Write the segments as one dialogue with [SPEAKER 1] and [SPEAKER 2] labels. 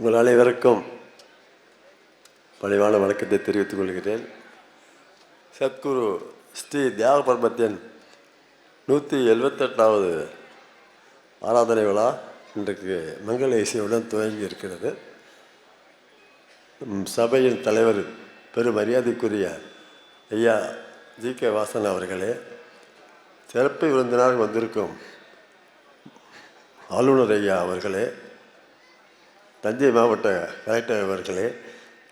[SPEAKER 1] உங்கள் அனைவருக்கும் பணிவான வணக்கத்தை தெரிவித்துக் கொள்கிறேன். சத்குரு ஸ்ரீ தியாகபர்மத்தின் 178வது ஆராதனை விழா இன்றைக்கு மங்கள இசையுடன் துவங்கி இருக்கிறது. சபையின் தலைவர் பெரும் மரியாதைக்குரிய ஐயா ஜி.கே. வாசன் அவர்களே, சிறப்பு விருந்தினராக வந்திருக்கும் ஆளுநர் ஐயா அவர்களே, தஞ்சை மாவட்ட கலெக்டர் அவர்களே,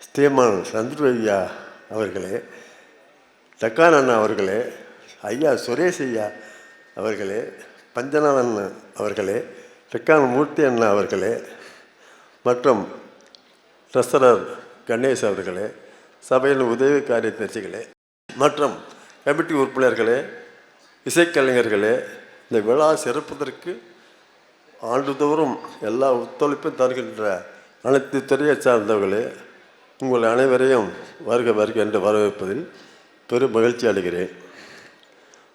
[SPEAKER 1] ஸ்ரீமான் சந்துரு ஐயா அவர்களே, டக்கான் அண்ணா அவர்களே, ஐயா சுரேஷ் ஐயா அவர்களே, பஞ்சநாதன் அவர்களே, டக்கான் மூர்த்தி அண்ணா அவர்களே, மற்றும் ட்ரெஸரர் கணேஷ் அவர்களே, சபையின் உதவி காரியதர்சிகளே மற்றும் கமிட்டி உறுப்பினர்களே, இசைக்கலைஞர்களே, இந்த விழா சிறப்பதற்கு ஆண்டுதோறும் எல்லா ஒத்துழைப்பும் தருகின்ற அனைத்து துறையை சார்ந்தவர்களே, உங்கள் அனைவரையும் வருக வருக என்று வரவேற்பதில் பெரும் மகிழ்ச்சி அடைகிறேன்.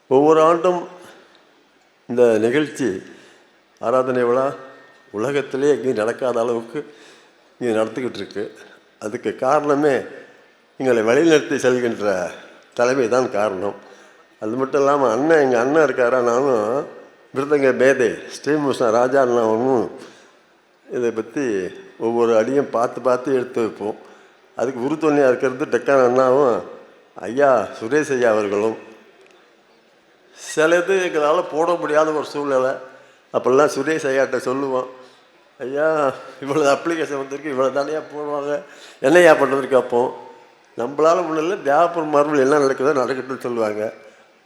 [SPEAKER 1] ஒவ்வொரு ஆண்டும் இந்த நிகழ்ச்சி ஆராதனை விழா உலகத்திலே எங்கேயும் நடக்காத அளவுக்கு இங்கே நடத்திக்கிட்டு இருக்கு. அதுக்கு காரணமே எங்களை வழிநடத்தி செல்கின்ற தலைமை தான் காரணம். அது மட்டும் இல்லாமல் எங்கள் அண்ணன் இருக்காரா, நானும் விருதுங்க மேதை ஸ்ரீமுஷ்ண ராஜா அண்ணாவும் இதை பற்றி ஒவ்வொரு அடியும் பார்த்து எடுத்து வைப்போம். அதுக்கு உறுதுணையாக இருக்கிறது டக்கான் அண்ணாவும் ஐயா சுரேஷ் ஐயா அவர்களும். சிலது எங்களால் போட முடியாத ஒரு சூழ்நிலை, அப்போல்லாம் சுரேஷ் ஐயாட்ட சொல்லுவோம், ஐயா இவ்வளோ அப்ளிகேஷன் வந்திருக்கு, இவ்வளோ தானையா போடுவாங்க, என்னையா பண்ணுறதுக்கு அப்போது நம்மளால் முன்னில் தியாகபுரம் மரபில் என்ன நடக்குதோ நடக்கட்டும்னு சொல்லுவாங்க.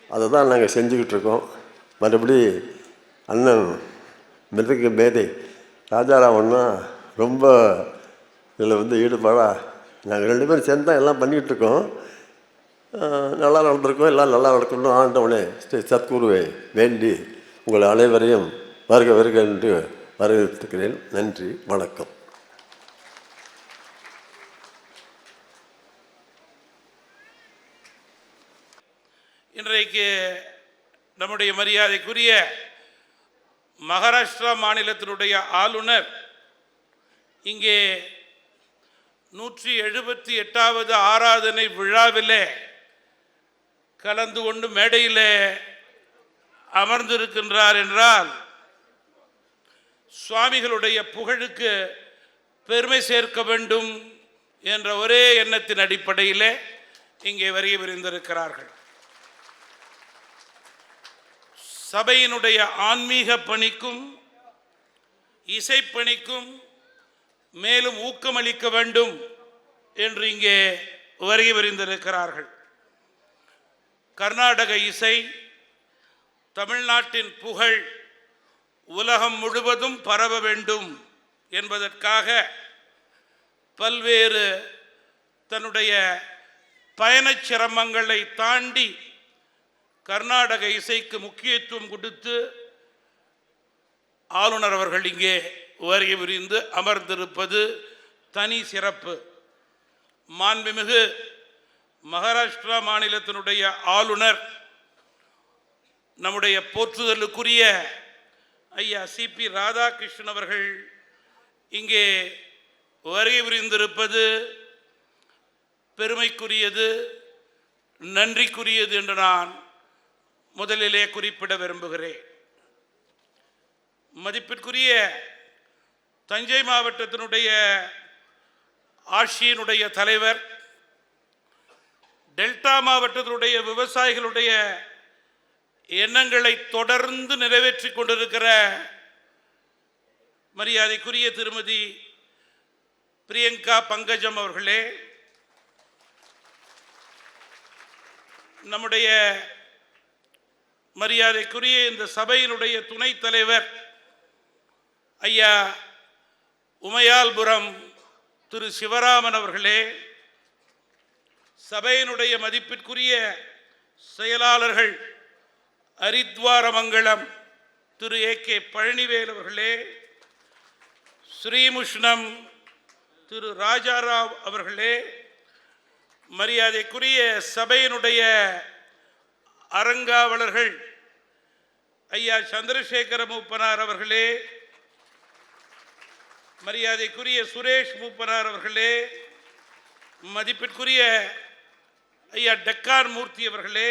[SPEAKER 1] அதை தான் நாங்கள் செஞ்சுக்கிட்டு இருக்கோம். மறுபடி அண்ணன் மிருதங்க மேதை ராஜாராவன்னா ரொம்ப இதில் ஈடுபாடாக நாங்கள் 2 பேரும் சேர்ந்து தான் எல்லாம் பண்ணிகிட்ருக்கோம். நல்லா நடந்திருக்கோம், எல்லாம் நல்லா நடக்கணும். ஆண்டவனே ஸ்ரீ சத்குருவை வேண்டி உங்கள் அனைவரையும் வருக வருக என்று வரவேற்றுக்கிறேன். நன்றி, வணக்கம்.
[SPEAKER 2] இன்றைக்கு நம்முடைய மரியாதைக்குரிய மகாராஷ்டிரா மாநிலத்தினுடைய ஆளுநர் இங்கே 178வது ஆராதனை விழாவிலே கலந்து கொண்டு மேடையிலே அமர்ந்திருக்கின்றார் என்றால் சுவாமிகளுடைய புகழுக்கு பெருமை சேர்க்க வேண்டும் என்ற ஒரே எண்ணத்தின் அடிப்படையிலே இங்கே வருகை புரிந்திருக்கிறார்கள். சபையினுடைய ஆன்மீக பணிக்கும் இசைப்பணிக்கும் மேலும் ஊக்கமளிக்க வேண்டும் என்று இங்கே வருகை புரிந்திருக்கிறார்கள். கர்நாடக இசை தமிழ்நாட்டின் புகழ் உலகம் முழுவதும் பரவ வேண்டும் என்பதற்காக பல்வேறு தன்னுடைய பயணச் சிரமங்களை தாண்டி கர்நாடக இசைக்கு முக்கியத்துவம் கொடுத்து ஆளுநர் அவர்கள் இங்கே வருகை புரிந்து அமர்ந்திருப்பது தனி சிறப்பு. மாண்புமிகு மகாராஷ்டிரா மாநிலத்தினுடைய ஆளுநர் நம்முடைய போற்றுதலுக்குரிய ஐயா சி.பி. ராதாகிருஷ்ணன் அவர்கள் இங்கே வருகை புரிந்திருப்பது பெருமைக்குரியது, நன்றிக்குரியது என்று நான் முதலிலே குறிப்பிட விரும்புகிறேன். மதிப்பிற்குரிய தஞ்சை மாவட்டத்தினுடைய ஆட்சியினுடைய தலைவர், டெல்டா மாவட்டத்தினுடைய விவசாயிகளுடைய எண்ணங்களை தொடர்ந்து நிறைவேற்றி கொண்டிருக்கிற மரியாதைக்குரிய திருமதி பிரியங்கா பங்கஜம் அவர்களே, நம்முடைய மரியாதைக்குரிய இந்த சபையினுடைய துணைத் தலைவர் ஐயா உமையால்புரம் திரு சிவராமன் அவர்களே, சபையினுடைய மதிப்பிற்குரிய செயலாளர்கள் அரித்வாரமங்கலம் திரு ஏ.கே. பழனிவேல் அவர்களே, ஸ்ரீமுஷ்ணம் திரு ராஜாராவ் அவர்களே, மரியாதைக்குரிய சபையினுடைய அரங்காவலர்கள் ஐயா சந்திரசேகர மூப்பனார் அவர்களே, மரியாதைக்குரிய சுரேஷ் மூப்பனார் அவர்களே, மதிப்பிற்குரிய ஐயா டெக்கார் மூர்த்தி அவர்களே,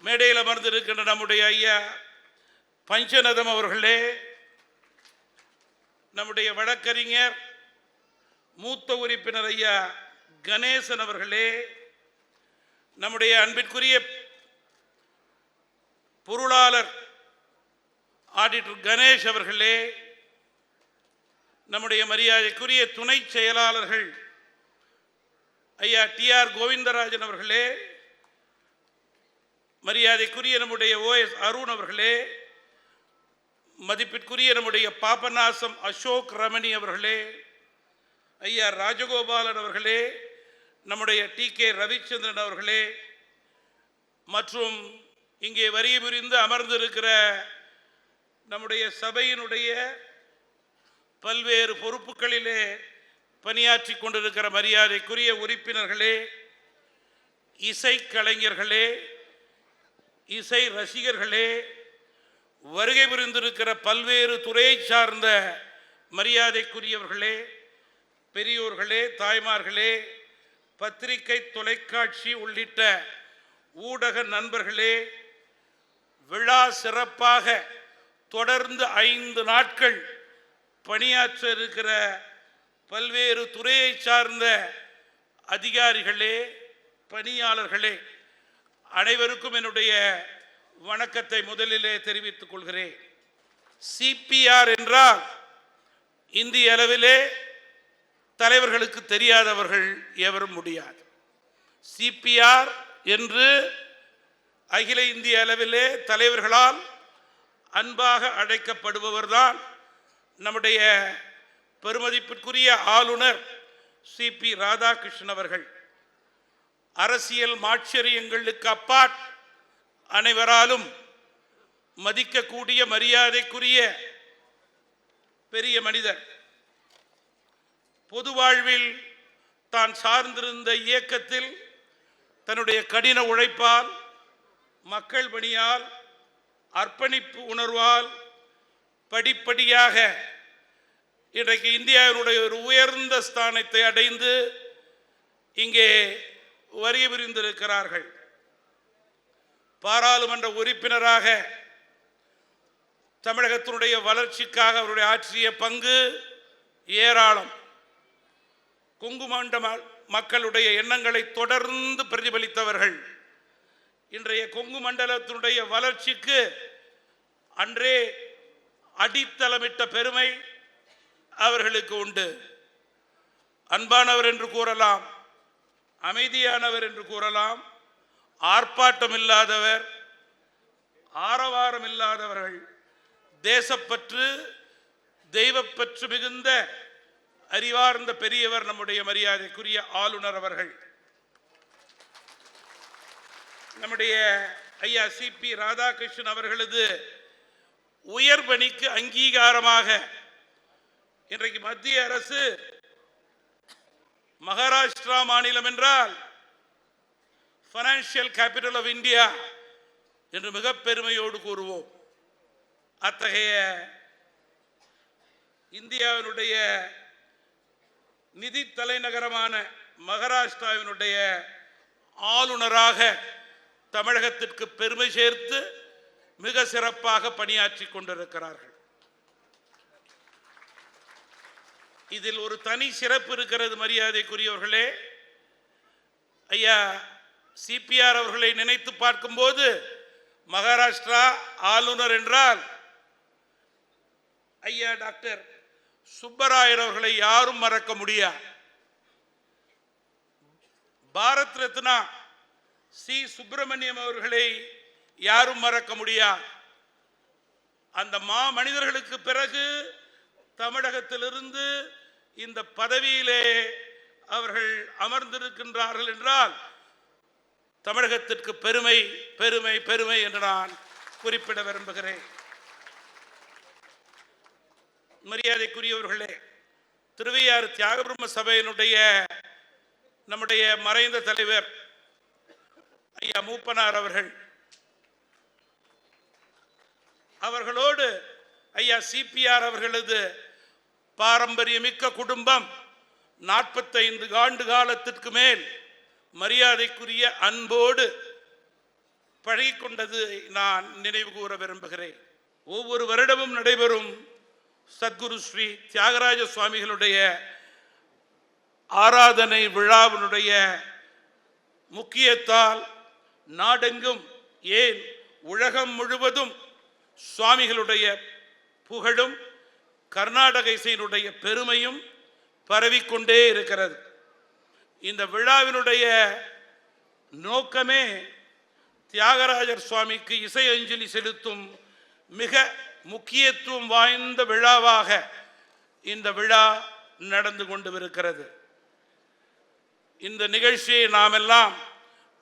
[SPEAKER 2] மேடையில் அமர்ந்திருக்கின்ற நம்முடைய ஐயா பஞ்சநதம் அவர்களே, நம்முடைய வழக்கறிஞர் மூத்த உறுப்பினர் ஐயா கணேசன் அவர்களே, நம்முடைய அன்பிற்குரிய பொருளாளர் ஆடிட்டர் கணேஷ் அவர்களே, நம்முடைய மரியாதைக்குரிய துணை செயலாளர்கள் ஐயா TR கோவிந்தராஜன் அவர்களே, மரியாதைக்குரிய நம்முடைய OS அருண் அவர்களே, மதிப்பிற்குரிய நம்முடைய பாபநாசம் அசோக் ரமணி அவர்களே, ஐயா ராஜகோபாலன் அவர்களே, நம்முடைய TK ரவிச்சந்திரன் அவர்களே, மற்றும் இங்கே வரி புரிந்து அமர்ந்திருக்கிற நம்முடைய சபையினுடைய பல்வேறு பொறுப்புகளிலே பணியாற்றி கொண்டிருக்கிற மரியாதைக்குரிய உறுப்பினர்களே, இசை கலைஞர்களே, இசை ரசிகர்களே, வருகை புரிந்திருக்கிற பல்வேறு துறையை சார்ந்த மரியாதைக்குரியவர்களே, பெரியோர்களே, தாய்மார்களே, பத்திரிகை தொலைக்காட்சி உள்ளிட்ட ஊடக நண்பர்களே, விழா சிறப்பாக தொடர்ந்து 5 நாட்கள் பணியாற்ற இருக்கிற பல்வேறு துறையை சார்ந்த அதிகாரிகளே, பணியாளர்களே, அனைவருக்கும் என்னுடைய வணக்கத்தை முதலிலே தெரிவித்துக் கொள்கிறேன். CPR என்றால் இந்திய அளவிலே தலைவர்களுக்கு தெரியாதவர்கள் எவரும் முடியாது. CPR என்று அகில இந்திய அளவிலே தலைவர்களால் அன்பாக அழைக்கப்படுபவர்தான் நம்முடைய பெருமதிப்பிற்குரிய ஆளுநர் CP ராதாகிருஷ்ணன் அவர்கள். அரசியல் மாச்சரியங்களுக்கு அப்பாற் அனைவராலும் மதிக்கக்கூடிய மரியாதைக்குரிய பெரிய மனிதர். பொது வாழ்வில் தான் சார்ந்திருந்த இயக்கத்தில் தன்னுடைய கடின உழைப்பால், மக்கள் பணியால், அர்ப்பணிப்பு உணர்வால் படிப்படியாக இன்றைக்கு இந்தியாவினுடைய ஒரு உயர்ந்த ஸ்தானத்தை அடைந்து இங்கே வருகை புரிந்திருக்கிறார்கள். பாராளுமன்ற உறுப்பினராக தமிழகத்தினுடைய வளர்ச்சிக்காக அவருடைய ஆற்றிய பங்கு ஏராளம். கொங்கு மண்டல மக்களுடைய எண்ணங்களை தொடர்ந்து பிரதிபலித்தவர்கள். இன்றைய கொங்கு மண்டலத்தினுடைய வளர்ச்சிக்கு அன்றே அடித்தளமிட்ட பெருமை அவர்களுக்கு உண்டு. அன்பானவர் என்று கூறலாம், அமைதியானவர் என்று கூறலாம், ஆர்ப்பாட்டம் இல்லாதவர், ஆரவாரம் இல்லாதவர்கள், தேசப்பற்று தெய்வப்பற்று மிகுந்த அறிவார்ந்த பெரியவர் நம்முடைய மரியாதைக்குரிய ஆளுநர் அவர்கள். நம்முடைய ஐயா CP ராதாகிருஷ்ணன் அவர்களது உயர் பணிக்கு அங்கீகாரமாக இன்றைக்கு மத்திய அரசு மகாராஷ்டிரா மாநிலம் என்றால் ஃபைனான்சியல் கேபிட்டல் ஆஃப் இந்தியா என்று மிக பெருமையோடு கூறுவோம். அத்தகைய இந்தியாவினுடைய நிதி தலைநகரமான மகாராஷ்டிராவினுடைய ஆளுநராக தமிழகத்திற்கு பெருமை சேர்த்து மிக சிறப்பாக பணியாற்றி கொண்டிருக்கிறார்கள். இதில் ஒரு தனி சிறப்பு இருக்கிறது மரியாதைக்குரியவர்களே. ஐயா CPR அவர்களை நினைத்து பார்க்கும்போது மகாராஷ்டிரா ஆளுநர் என்றால் ஐயா டாக்டர் சுப்பராயர் அவர்களை யாரும் மறக்க முடியாது. பாரத் ரத்னா சி சுப்பிரமணியம் அவர்களை யாரும் மறக்க முடியாது. அந்த மனிதர்களுக்கு பிறகு தமிழகத்திலிருந்து இந்த பதவியிலே அவர்கள் அமர்ந்திருக்கின்றார்கள் என்றால் தமிழகத்திற்கு பெருமை பெருமை பெருமை என்று நான் குறிப்பிட விரும்புகிறேன். மரியாதைக்குரியவர்களே, திருவையாறு தியாகபிரம்ம சபையினுடைய நம்முடைய மறைந்த தலைவர் ஐயா மூப்பனார் அவர்களோடு ஐயா CPR அவர்களது பாரம்பரியமிக்க குடும்பம் 45 ஆண்டு காலத்திற்கு மேல் மரியாதைக்குரிய அன்போடு பழகிக்கொண்டது நான் நினைவு கூற விரும்புகிறேன். ஒவ்வொரு வருடமும் நடைபெறும் சத்குரு ஸ்ரீ தியாகராஜ சுவாமிகளுடைய ஆராதனை விழாவினுடைய முக்கியத்தால் நாடெங்கும், ஏன் உலகம் முழுவதும் சுவாமிகளுடைய புகழும் கர்நாடக இசையினுடைய பெருமையும் பரவிக்கொண்டே இருக்கிறது. இந்த விழாவினுடைய நோக்கமே தியாகராஜர் சுவாமிக்கு இசை அஞ்சலி செலுத்தும் மிக முக்கியத்துவம் வாய்ந்த விழாவாக இந்த விழா நடந்து கொண்டிருக்கிறது. இந்த நிகழ்ச்சியை நாம் எல்லாம்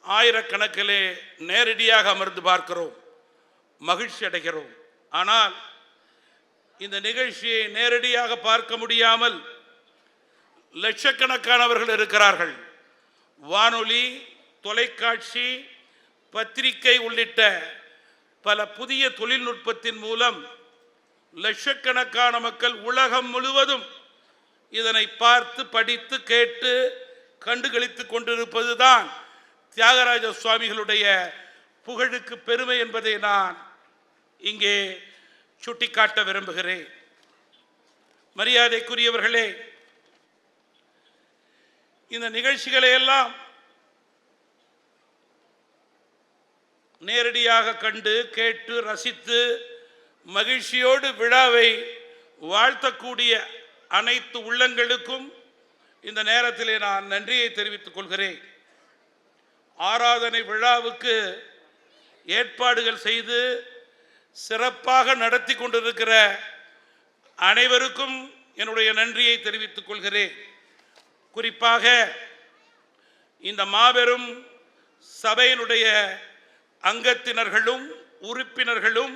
[SPEAKER 2] ஆயிரக்கணக்கிலே நேரடியாக அமர்ந்து பார்க்கிறோம், மகிழ்ச்சி அடைகிறோம். ஆனால் இந்த நிகழ்ச்சியை நேரடியாக பார்க்க முடியாமல் லட்சக்கணக்கானவர்கள் இருக்கிறார்கள். வானொலி, தொலைக்காட்சி, பத்திரிகை உள்ளிட்ட பல புதிய தொழில்நுட்பத்தின் மூலம் லட்சக்கணக்கான மக்கள் உலகம் முழுவதும் இதனை பார்த்து, படித்து, கேட்டு, கண்டுகளித்து கொண்டிருப்பதுதான் தியாகராஜ சுவாமிகளுடைய புகழுக்கு பெருமை என்பதை நான் இங்கே சுட்டிக்காட்ட விரும்புகிறேன். மரியாதைக்குரியவர்களே, இந்த நிகழ்ச்சிகளை எல்லாம் நேரடியாக கண்டு, கேட்டு, ரசித்து, மகிழ்ச்சியோடு விழாவை வாழ்த்தக்கூடிய அனைத்து உள்ளங்களுக்கும் இந்த நேரத்திலே நான் நன்றியை தெரிவித்துக் கொள்கிறேன். ஆராதனை விழாவுக்கு ஏற்பாடுகள் செய்து சிறப்பாக நடத்தி கொண்டிருக்கிற அனைவருக்கும் என்னுடைய நன்றியை தெரிவித்துக் கொள்கிறேன். குறிப்பாக இந்த மாபெரும் சபையினுடைய அங்கத்தினர்களும் உறுப்பினர்களும்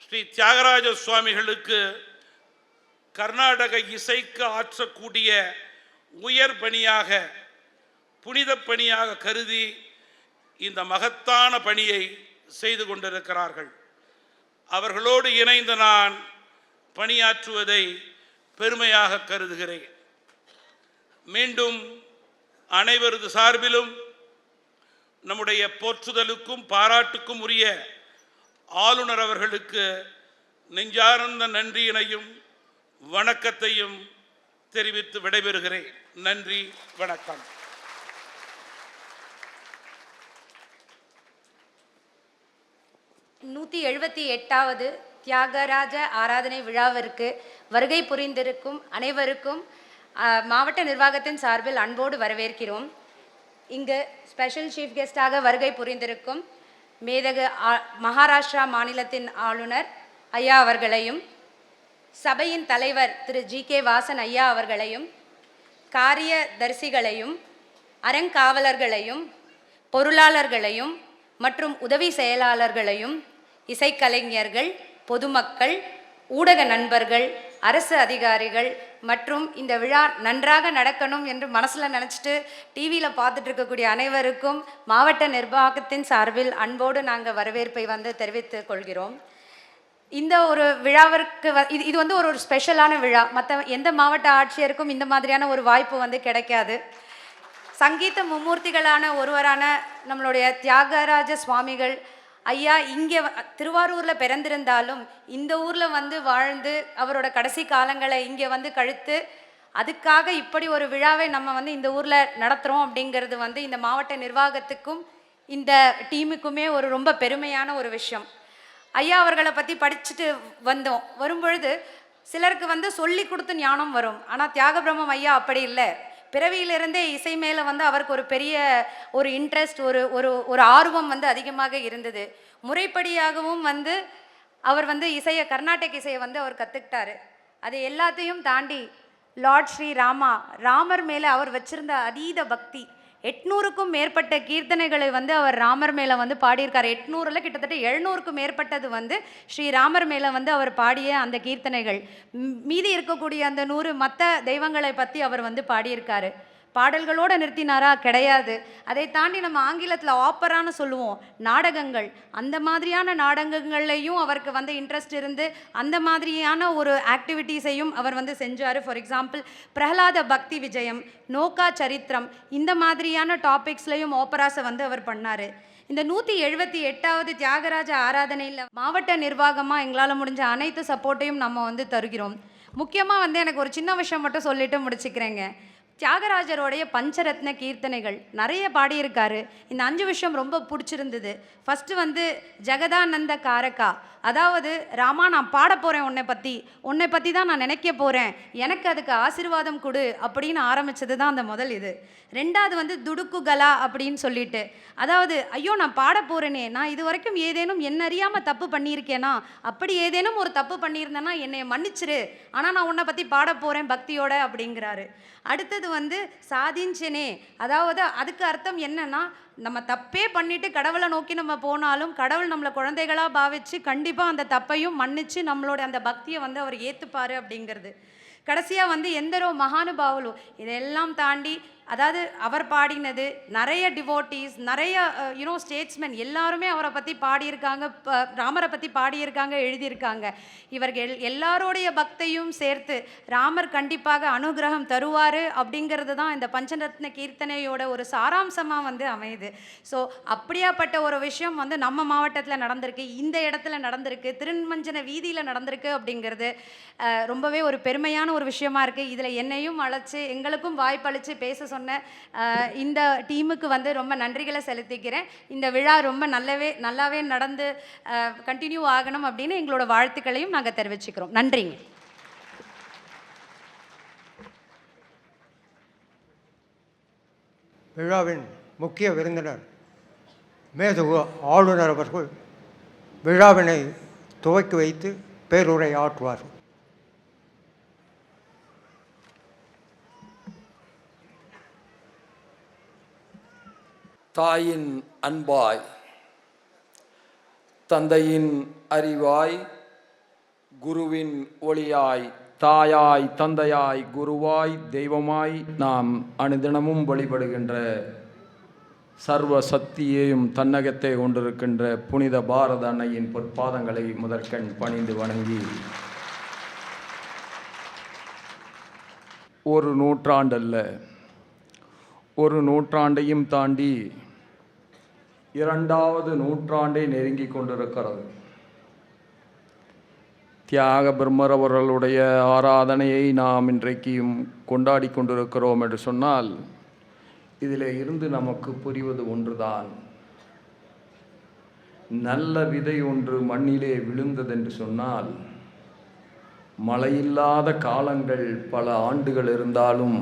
[SPEAKER 2] ஸ்ரீ தியாகராஜ சுவாமிகளுக்கு கர்நாடக இசைக்கு ஆற்றக்கூடிய உயர் பணியாக, புனித பணியாக கருதி இந்த மகத்தான பணியை செய்து கொண்டிருக்கிறார்கள். அவர்களோடு இணைந்து நான் பணியாற்றுவதை பெருமையாக கருதுகிறேன். மீண்டும் அனைவரது சார்பிலும் நம்முடைய போற்றுதலுக்கும் பாராட்டுக்கும் உரிய ஆளுநர் அவர்களுக்கு நெஞ்சார்ந்த நன்றியினையும் வணக்கத்தையும் தெரிவித்து விடைபெறுகிறேன். நன்றி, வணக்கம்.
[SPEAKER 3] நூற்றி 78வது தியாகராஜ ஆராதனை விழாவிற்கு வருகை புரிந்திருக்கும் அனைவருக்கும் மாவட்ட நிர்வாகத்தின் சார்பில் அன்போடு வரவேற்கிறோம். இங்கு ஸ்பெஷல் சீஃப் கெஸ்டாக வருகை புரிந்திருக்கும் மேதகு மகாராஷ்டிரா மாநிலத்தின் ஆளுநர் ஐயா அவர்களையும், சபையின் தலைவர் திரு GK வாசன் ஐயா அவர்களையும், காரியதர்சிகளையும், அறங்காவலர்களையும், பொருளாளர்களையும் மற்றும் உதவி செயலாளர்களையும், இசைக்கலைஞர்கள், பொதுமக்கள், ஊடக நண்பர்கள், அரசு அதிகாரிகள் மற்றும் இந்த விழா நன்றாக நடக்கணும் என்று மனசில் நினச்சிட்டு டிவியில் பார்த்துட்டு இருக்கக்கூடிய அனைவருக்கும் மாவட்ட நிர்வாகத்தின் சார்பில் அன்போடு நாங்கள் வரவேற்பை தெரிவித்துக் கொள்கிறோம். இந்த ஒரு விழாவிற்கு இது ஒரு ஸ்பெஷலான விழா. மற்ற எந்த மாவட்ட ஆட்சியருக்கும் இந்த மாதிரியான ஒரு வாய்ப்பு கிடைக்காது. சங்கீத மும்மூர்த்திகளான ஒருவரான நம்மளுடைய தியாகராஜ சுவாமிகள் ஐயா இங்கே திருவாரூரில் பிறந்திருந்தாலும் இந்த ஊரில் வாழ்ந்து அவரோட கடைசி காலங்களை இங்கே கழித்து, அதுக்காக இப்படி ஒரு விழாவை நம்ம இந்த ஊரில் நடத்துகிறோம் அப்படிங்கிறது இந்த மாவட்ட நிர்வாகத்துக்கும் இந்த டீமுக்குமே ஒரு ரொம்ப பெருமையான ஒரு விஷயம். ஐயா அவர்களை பற்றி படிச்சுட்டு வரும்பொழுது சிலருக்கு சொல்லி கொடுத்து ஞானம் வரும். ஆனால் தியாகபிரம்மம் ஐயா அப்படி இல்லை. பிறவியிலிருந்தே இசை மேலே அவருக்கு ஒரு பெரிய ஒரு இன்ட்ரெஸ்ட், ஒரு ஆர்வம் அதிகமாக இருந்தது. முறைப்படியாகவும் அவர் இசையை, கர்நாடக இசையை அவர் கற்றுக்கிட்டாரு. அது எல்லாத்தையும் தாண்டி லார்ட் ஸ்ரீ ராமர் மேலே அவர் வச்சிருந்த அதீத பக்தி. 800க்கும் மேற்பட்ட கீர்த்தனைகளை அவர் ராமர் மேலே பாடியிருக்கார். 800ல் கிட்டத்தட்ட 700க்கும் மேற்பட்டது ஸ்ரீராமர் மேலே அவர் பாடிய அந்த கீர்த்தனைகள். மீதி இருக்கக்கூடிய அந்த 100 மற்ற தெய்வங்களை பற்றி அவர் பாடியிருக்காரு. பாடல்களோடு நிறுத்தினாரா? கிடையாது. அதை தாண்டி நம்ம ஆங்கிலத்தில் ஆப்பரான்னு சொல்லுவோம், நாடகங்கள். அந்த மாதிரியான நாடகங்கள்லையும் அவருக்கு வந்து இன்ட்ரெஸ்ட் இருந்து அந்த மாதிரியான ஒரு ஆக்டிவிட்டீஸையும் அவர் வந்து செஞ்சார். ஃபார் எக்ஸாம்பிள் பிரகலாத பக்தி விஜயம், நோக்கா சரித்திரம், இந்த மாதிரியான டாபிக்ஸ்லையும் ஆப்பராஸை வந்து அவர் பண்ணார். இந்த 178வது தியாகராஜ ஆராதனையில் மாவட்ட நிர்வாகமாக எங்களால் முடிஞ்ச அனைத்து சப்போர்ட்டையும் நம்ம வந்து தருகிறோம். முக்கியமாக வந்து எனக்கு ஒரு சின்ன விஷயம் மட்டும் சொல்லிட்டு முடிச்சுக்கிறேங்க. தியாகராஜரோடைய பஞ்சரத்ன கீர்த்தனைகள் நிறைய பாடியிருக்காரு. இந்த 5 விஷயம் ரொம்ப பிடிச்சிருந்தது. ஃபஸ்ட்டு வந்து ஜெகதானந்த காரகா, அதாவது ராமா நான் பாட போகிறேன் உன்னை பற்றி தான் நான் நினைக்க போகிறேன், எனக்கு அதுக்கு ஆசீர்வாதம் கொடு அப்படின்னு ஆரம்பித்தது தான் அந்த முதல் இது. ரெண்டாவது வந்து துடுக்குகலா அப்படின்னு சொல்லிட்டு, அதாவது ஐயோ நான் பாட போகிறேனே, நான் இது வரைக்கும் ஏதேனும் என்ன அறியாமல் தப்பு பண்ணியிருக்கேனா, அப்படி ஏதேனும் ஒரு தப்பு பண்ணியிருந்தேன்னா என்னை மன்னிச்சிரு, ஆனால் நான் உன்னை பற்றி பாட போகிறேன் பக்தியோட அப்படிங்கிறாரு. அடுத்தது வந்து சாதிஞ்சனே, அதாவது அதுக்கு அர்த்தம் என்னன்னா, நம்ம தப்பே பண்ணிட்டு கடவுளை நோக்கி நம்ம போனாலும் கடவுள் நம்மளை குழந்தைகளாக பாவிச்சு கண்டிப்பாக அந்த தப்பையும் மன்னிச்சு நம்மளோட அந்த பக்தியை வந்து அவர் ஏற்றுப்பார் அப்படிங்கிறது. கடைசியாக வந்து எந்தரோ மகானுபாவலோ, இதெல்லாம் தாண்டி அதாவது அவர் பாடினது நிறைய டிவோட்டீஸ், நிறைய ஸ்டேட்ஸ்மென் எல்லாருமே அவரை பற்றி பாடியிருக்காங்க, ராமரை பற்றி பாடியிருக்காங்க, எழுதியிருக்காங்க. இவர்கள் எல்லாரோடைய பக்தையும் சேர்த்து ராமர் கண்டிப்பாக அனுகிரகம் தருவார் அப்படிங்கிறது தான் இந்த பஞ்சரத்ன கீர்த்தனையோட ஒரு சாராம்சமாக வந்து அமையுது. ஸோ அப்படியாப்பட்ட ஒரு விஷயம் வந்து நம்ம மாவட்டத்தில் நடந்திருக்கு, இந்த இடத்துல நடந்திருக்கு, திருமஞ்சன வீதியில் நடந்திருக்கு அப்படிங்கிறது ரொம்பவே ஒரு பெருமையான ஒரு விஷயமா இருக்குது. இதில் என்னையும் அழைச்சி எங்களுக்கும் வாய்ப்பளித்து பேச சொன்ன இந்த டீமுக்கு வந்து ரொம்ப நன்றிகளை செலுத்திக்கிறேன். இந்த விழா ரொம்ப நல்லாவே நடந்து கண்டினியூ ஆகணும் அப்படின்னு எங்களோட வாழ்த்துக்களையும் நாங்கள் தெரிவிச்சுக்கிறோம். நன்றிங்க.
[SPEAKER 4] விழாவின் முக்கிய விருந்தினர் மேதகு ஆளுநர் அவர்கள் விழாவினை துவக்கி வைத்து பேருரை ஆற்றுவார்.
[SPEAKER 5] தாயின் அன்பாய், தந்தையின் அறிவாய், குருவின் ஒளியாய், தாயாய் தந்தையாய் குருவாய் தெய்வமாய் நாம் அனுதினமும் வழிபடுகின்ற சர்வ சக்தியையும் தன்னகத்தை கொண்டிருக்கின்ற புனித பாரத அன்னையின் பொற்பாதங்களை முதற்கண் பணிந்து வணங்கி, ஒரு நூற்றாண்டல்ல, ஒரு நூற்றாண்டையும் தாண்டி 2வது நூற்றாண்டை நெருங்கி கொண்டிருக்கிறது. தியாக பிரம்மர் அவர்களுடைய ஆராதனையை நாம் இன்றைக்கும் கொண்டாடி கொண்டிருக்கிறோம் என்று சொன்னால், இதில் இருந்து நமக்கு புரிவது ஒன்றுதான். நல்ல விதை ஒன்று மண்ணிலே விழுந்ததென்று சொன்னால், மழையில்லாத காலங்கள் பல ஆண்டுகள் இருந்தாலும்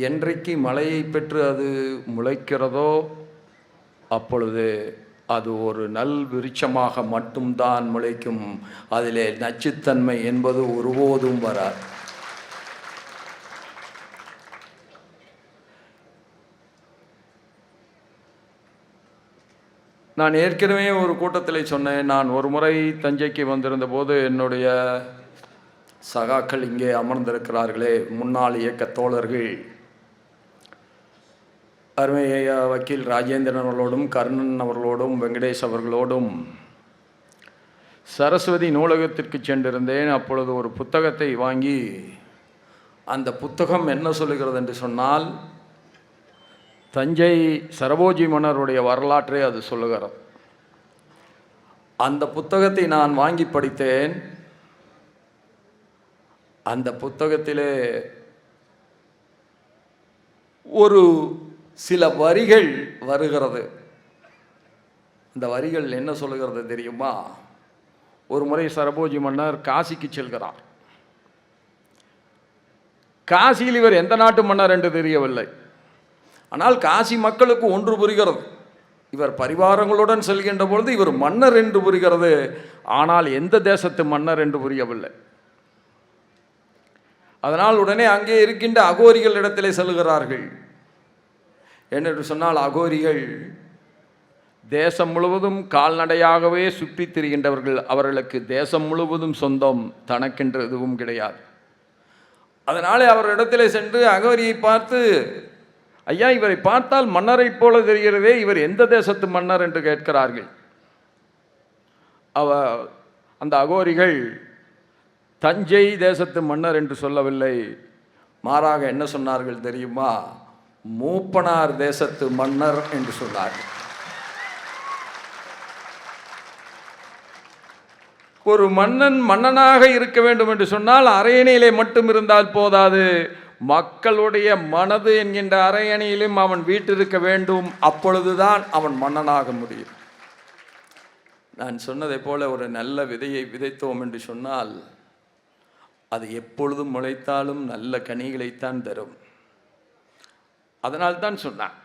[SPEAKER 5] என்றைக்கு மழையை பெற்று அது முளைக்கிறதோ அப்பொழுது அது ஒரு நல் விருட்சமாக மட்டும்தான் முளைக்கும். அதிலே நச்சுத்தன்மை என்பது ஒருபோதும் வராது. நான் ஏற்கனவே ஒரு கூட்டத்தில் சொன்னேன். நான் ஒரு முறை தஞ்சைக்கு வந்திருந்த போது என்னுடைய சகாக்கள் இங்கே அமர்ந்திருக்கிறார்களே, முன்னாள் இயக்க தோழர்கள், அருமை வக்கீல் ராஜேந்திரன் அவர்களோடும், கர்ணன் அவர்களோடும், வெங்கடேஷ் அவர்களோடும் சரஸ்வதி நூலகத்திற்கு சென்றிருந்தேன். அப்பொழுது ஒரு புத்தகத்தை வாங்கி, அந்த புத்தகம் என்ன சொல்லுகிறது என்று சொன்னால், தஞ்சை சரபோஜி மன்னருடைய வரலாற்றை அது சொல்லுகிறது. அந்த புத்தகத்தை நான் வாங்கி படித்தேன். அந்த புத்தகத்திலே ஒரு சில வரிகள் வருகிறது. அந்த வரிகள் என்ன சொல்லுகிறது தெரியுமா? ஒரு முறை சரபோஜி மன்னர் காசிக்கு செல்கிறார். காசியில் இவர் எந்த நாட்டு மன்னர் என்று தெரியவில்லை. ஆனால் காசி மக்களுக்கு ஒன்று புரிகிறது, இவர் பரிவாரங்களுடன் செல்கின்ற பொழுது இவர் மன்னர் என்று புரிகிறது. ஆனால் எந்த தேசத்து மன்னர் என்று புரியவில்லை. அதனால் உடனே அங்கே இருக்கின்ற அகோரிகள் இடத்திலே செல்கிறார்கள். என்று சொன்னால், அகோரிகள் தேசம் முழுவதும் கால்நடையாகவே சுற்றித் திரிகின்றவர்கள். அவர்களுக்கு தேசம் முழுவதும் சொந்தம், தனக்கென்று எதுவும் கிடையாது. அதனாலே அவரிடத்திலே சென்று அகோரியை பார்த்து, ஐயா, இவரை பார்த்தால் மன்னரைப் போல தெரிகிறதே, இவர் எந்த தேசத்து மன்னர் என்று கேட்கிறார்கள். அந்த அகோரிகள் தஞ்சை தேசத்து மன்னர் என்று சொல்லவில்லை, மாறாக என்ன சொன்னார்கள் தெரியுமா? மூப்பனார் தேசத்து மன்னர் என்று சொன்னார்கள். ஒரு மன்னன் மன்னனாக இருக்க வேண்டும் என்று சொன்னால் அரியணையிலே மட்டும் இருந்தால் போதாது, மக்களுடைய மனது என்கின்ற அரியணையிலும் அவன் வீட்டிருக்க வேண்டும். அப்பொழுதுதான் அவன் மன்னனாக முடியும். நான் சொன்னதை போல ஒரு நல்ல விதையை விதைத்தோம் என்று சொன்னால் அது எப்பொழுதும் முளைத்தாலும் நல்ல கனிகளைத்தான் தரும். அதனால்தான் சொன்னான்,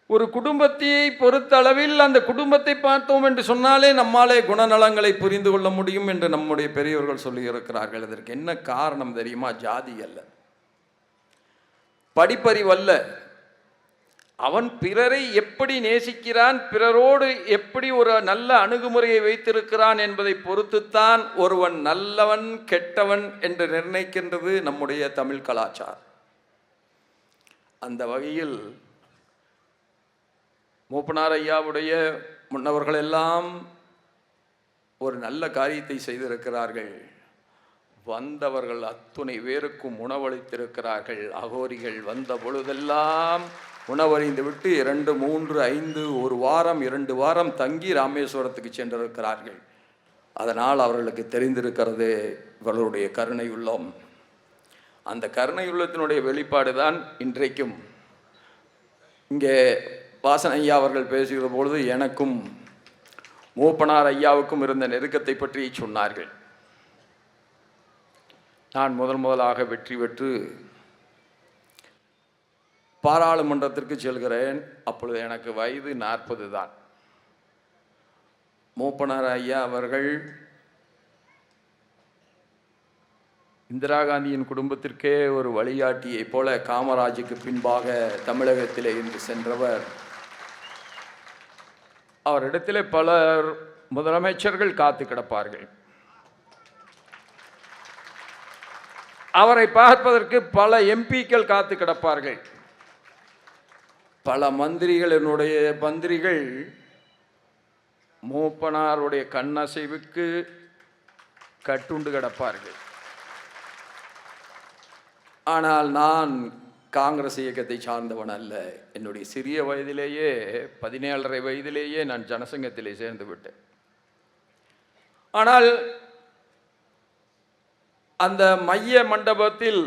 [SPEAKER 5] ஒரு குடும்பத்தை பொறுத்தளவில் அந்த குடும்பத்தை பார்த்தோம் என்று சொன்னாலே நம்மாலே குணநலங்களை புரிந்து கொள்ள முடியும் என்று நம்முடைய பெரியவர்கள் சொல்லி இருக்கிறார்கள். அதற்கு என்ன காரணம் தெரியுமா? ஜாதி அல்ல, படிப்பறிவல்ல. அவன் பிறரை எப்படி நேசிக்கிறான், பிறரோடு எப்படி ஒரு நல்ல அணுகுமுறையை வைத்திருக்கிறான் என்பதை பொறுத்துத்தான் ஒருவன் நல்லவன் கெட்டவன் என்று நிர்ணயிக்கின்றது நம்முடைய தமிழ் கலாச்சாரம். அந்த வகையில் மூப்பனார் ஐயாவுடைய முன்னவர்கள் எல்லாம் ஒரு நல்ல காரியத்தை செய்திருக்கிறார்கள். வந்தவர்கள் அத்துணை பேருக்கும் உணவளித்திருக்கிறார்கள். அகோரிகள் வந்த பொழுதெல்லாம் உணவறிந்து விட்டு 2, 3, 5 1 வாரம் 2 வாரம் தங்கி ராமேஸ்வரத்துக்கு சென்றிருக்கிறார்கள். அதனால் அவர்களுக்கு தெரிந்திருக்கிறது இவர்களுடைய கருணை உள்ளம். அந்த கருணை உள்ளத்தினுடைய வெளிப்பாடு தான் இன்றைக்கும் இங்கே வாசன் ஐயா அவர்கள் பேசுகிற பொழுது எனக்கும் மூப்பனார் ஐயாவுக்கும் இருந்த நெருக்கத்தை பற்றி சொன்னார்கள். நான் முதலாக வெற்றி பெற்று பாராளுமன்றத்திற்கு செல்கிறேன். அப்பொழுது எனக்கு வயது 40 தான். மூப்பனார் ஐயா அவர்கள் இந்திரா காந்தியின் குடும்பத்திற்கே ஒரு வழிகாட்டியை போல காமராஜுக்கு பின்பாக தமிழகத்திலே இன்று சென்றவர். அவரிடத்திலே பலர் முதலமைச்சர்கள் காத்து கிடப்பார்கள். அவரை பார்ப்பதற்கு பல எம்பிக்கள் காத்து கிடப்பார்கள். பல மந்திரிகள் மூப்பனாருடைய கண்ணசைவுக்கு கட்டுண்டு கிடப்பார்கள். ஆனால் நான் காங்கிரஸ் இயக்கத்தை சார்ந்தவன் அல்ல. என்னுடைய சிறிய வயதிலேயே 17.5 வயதிலேயே நான் ஜனசங்கத்திலே சேர்ந்து விட்டேன். ஆனால் அந்த மைய மண்டபத்தில்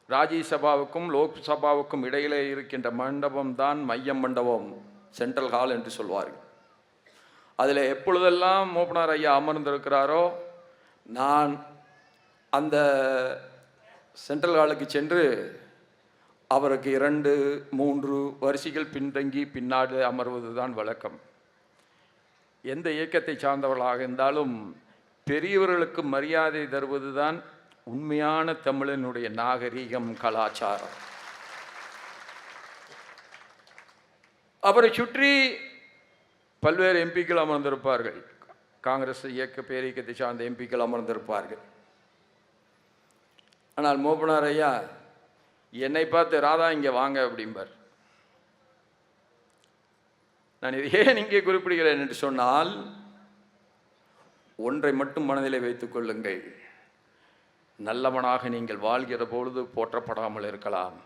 [SPEAKER 5] ராஜ்யசபாவுக்கும் லோக்சபாவுக்கும் இடையிலே இருக்கின்ற மண்டபம் தான் மைய மண்டபம், சென்ட்ரல் ஹால் என்று சொல்வார்கள். அதில் எப்பொழுதெல்லாம் மூப்பனார் ஐயா அமர்ந்திருக்கிறாரோ நான் அந்த சென்ட்ரல் ஹாலுக்கு சென்று அவருக்கு 2, 3 வரிசைகள் பின்தங்கி பின்னாடி அமர்வது தான் வழக்கம். எந்த இயக்கத்தை சார்ந்தவர்களாக இருந்தாலும் பெரியவர்களுக்கு மரியாதை தருவது தான் உண்மையான தமிழனுடைய நாகரீகம், கலாச்சாரம். அவரை சுற்றி பல்வேறு எம்பிக்கள் அமர்ந்திருப்பார்கள். காங்கிரஸ் பேரியக்கத்தை சார்ந்த எம்பிக்கள் அமர்ந்திருப்பார்கள். ஆனால் மூப்பனார் ஐயா என்னை பார்த்து, ராதா இங்கே வாங்க அப்படிம்பார். நான் இது ஏன் இங்கே குறிப்பிடுகிறேன் என்று சொன்னால், ஒன்றை மட்டும் மனதிலே வைத்துக் கொள்ளுங்கள். நல்லவனாக நீங்கள் வாழ்கிற பொழுது போற்றப்படாமல் இருக்கலாம்.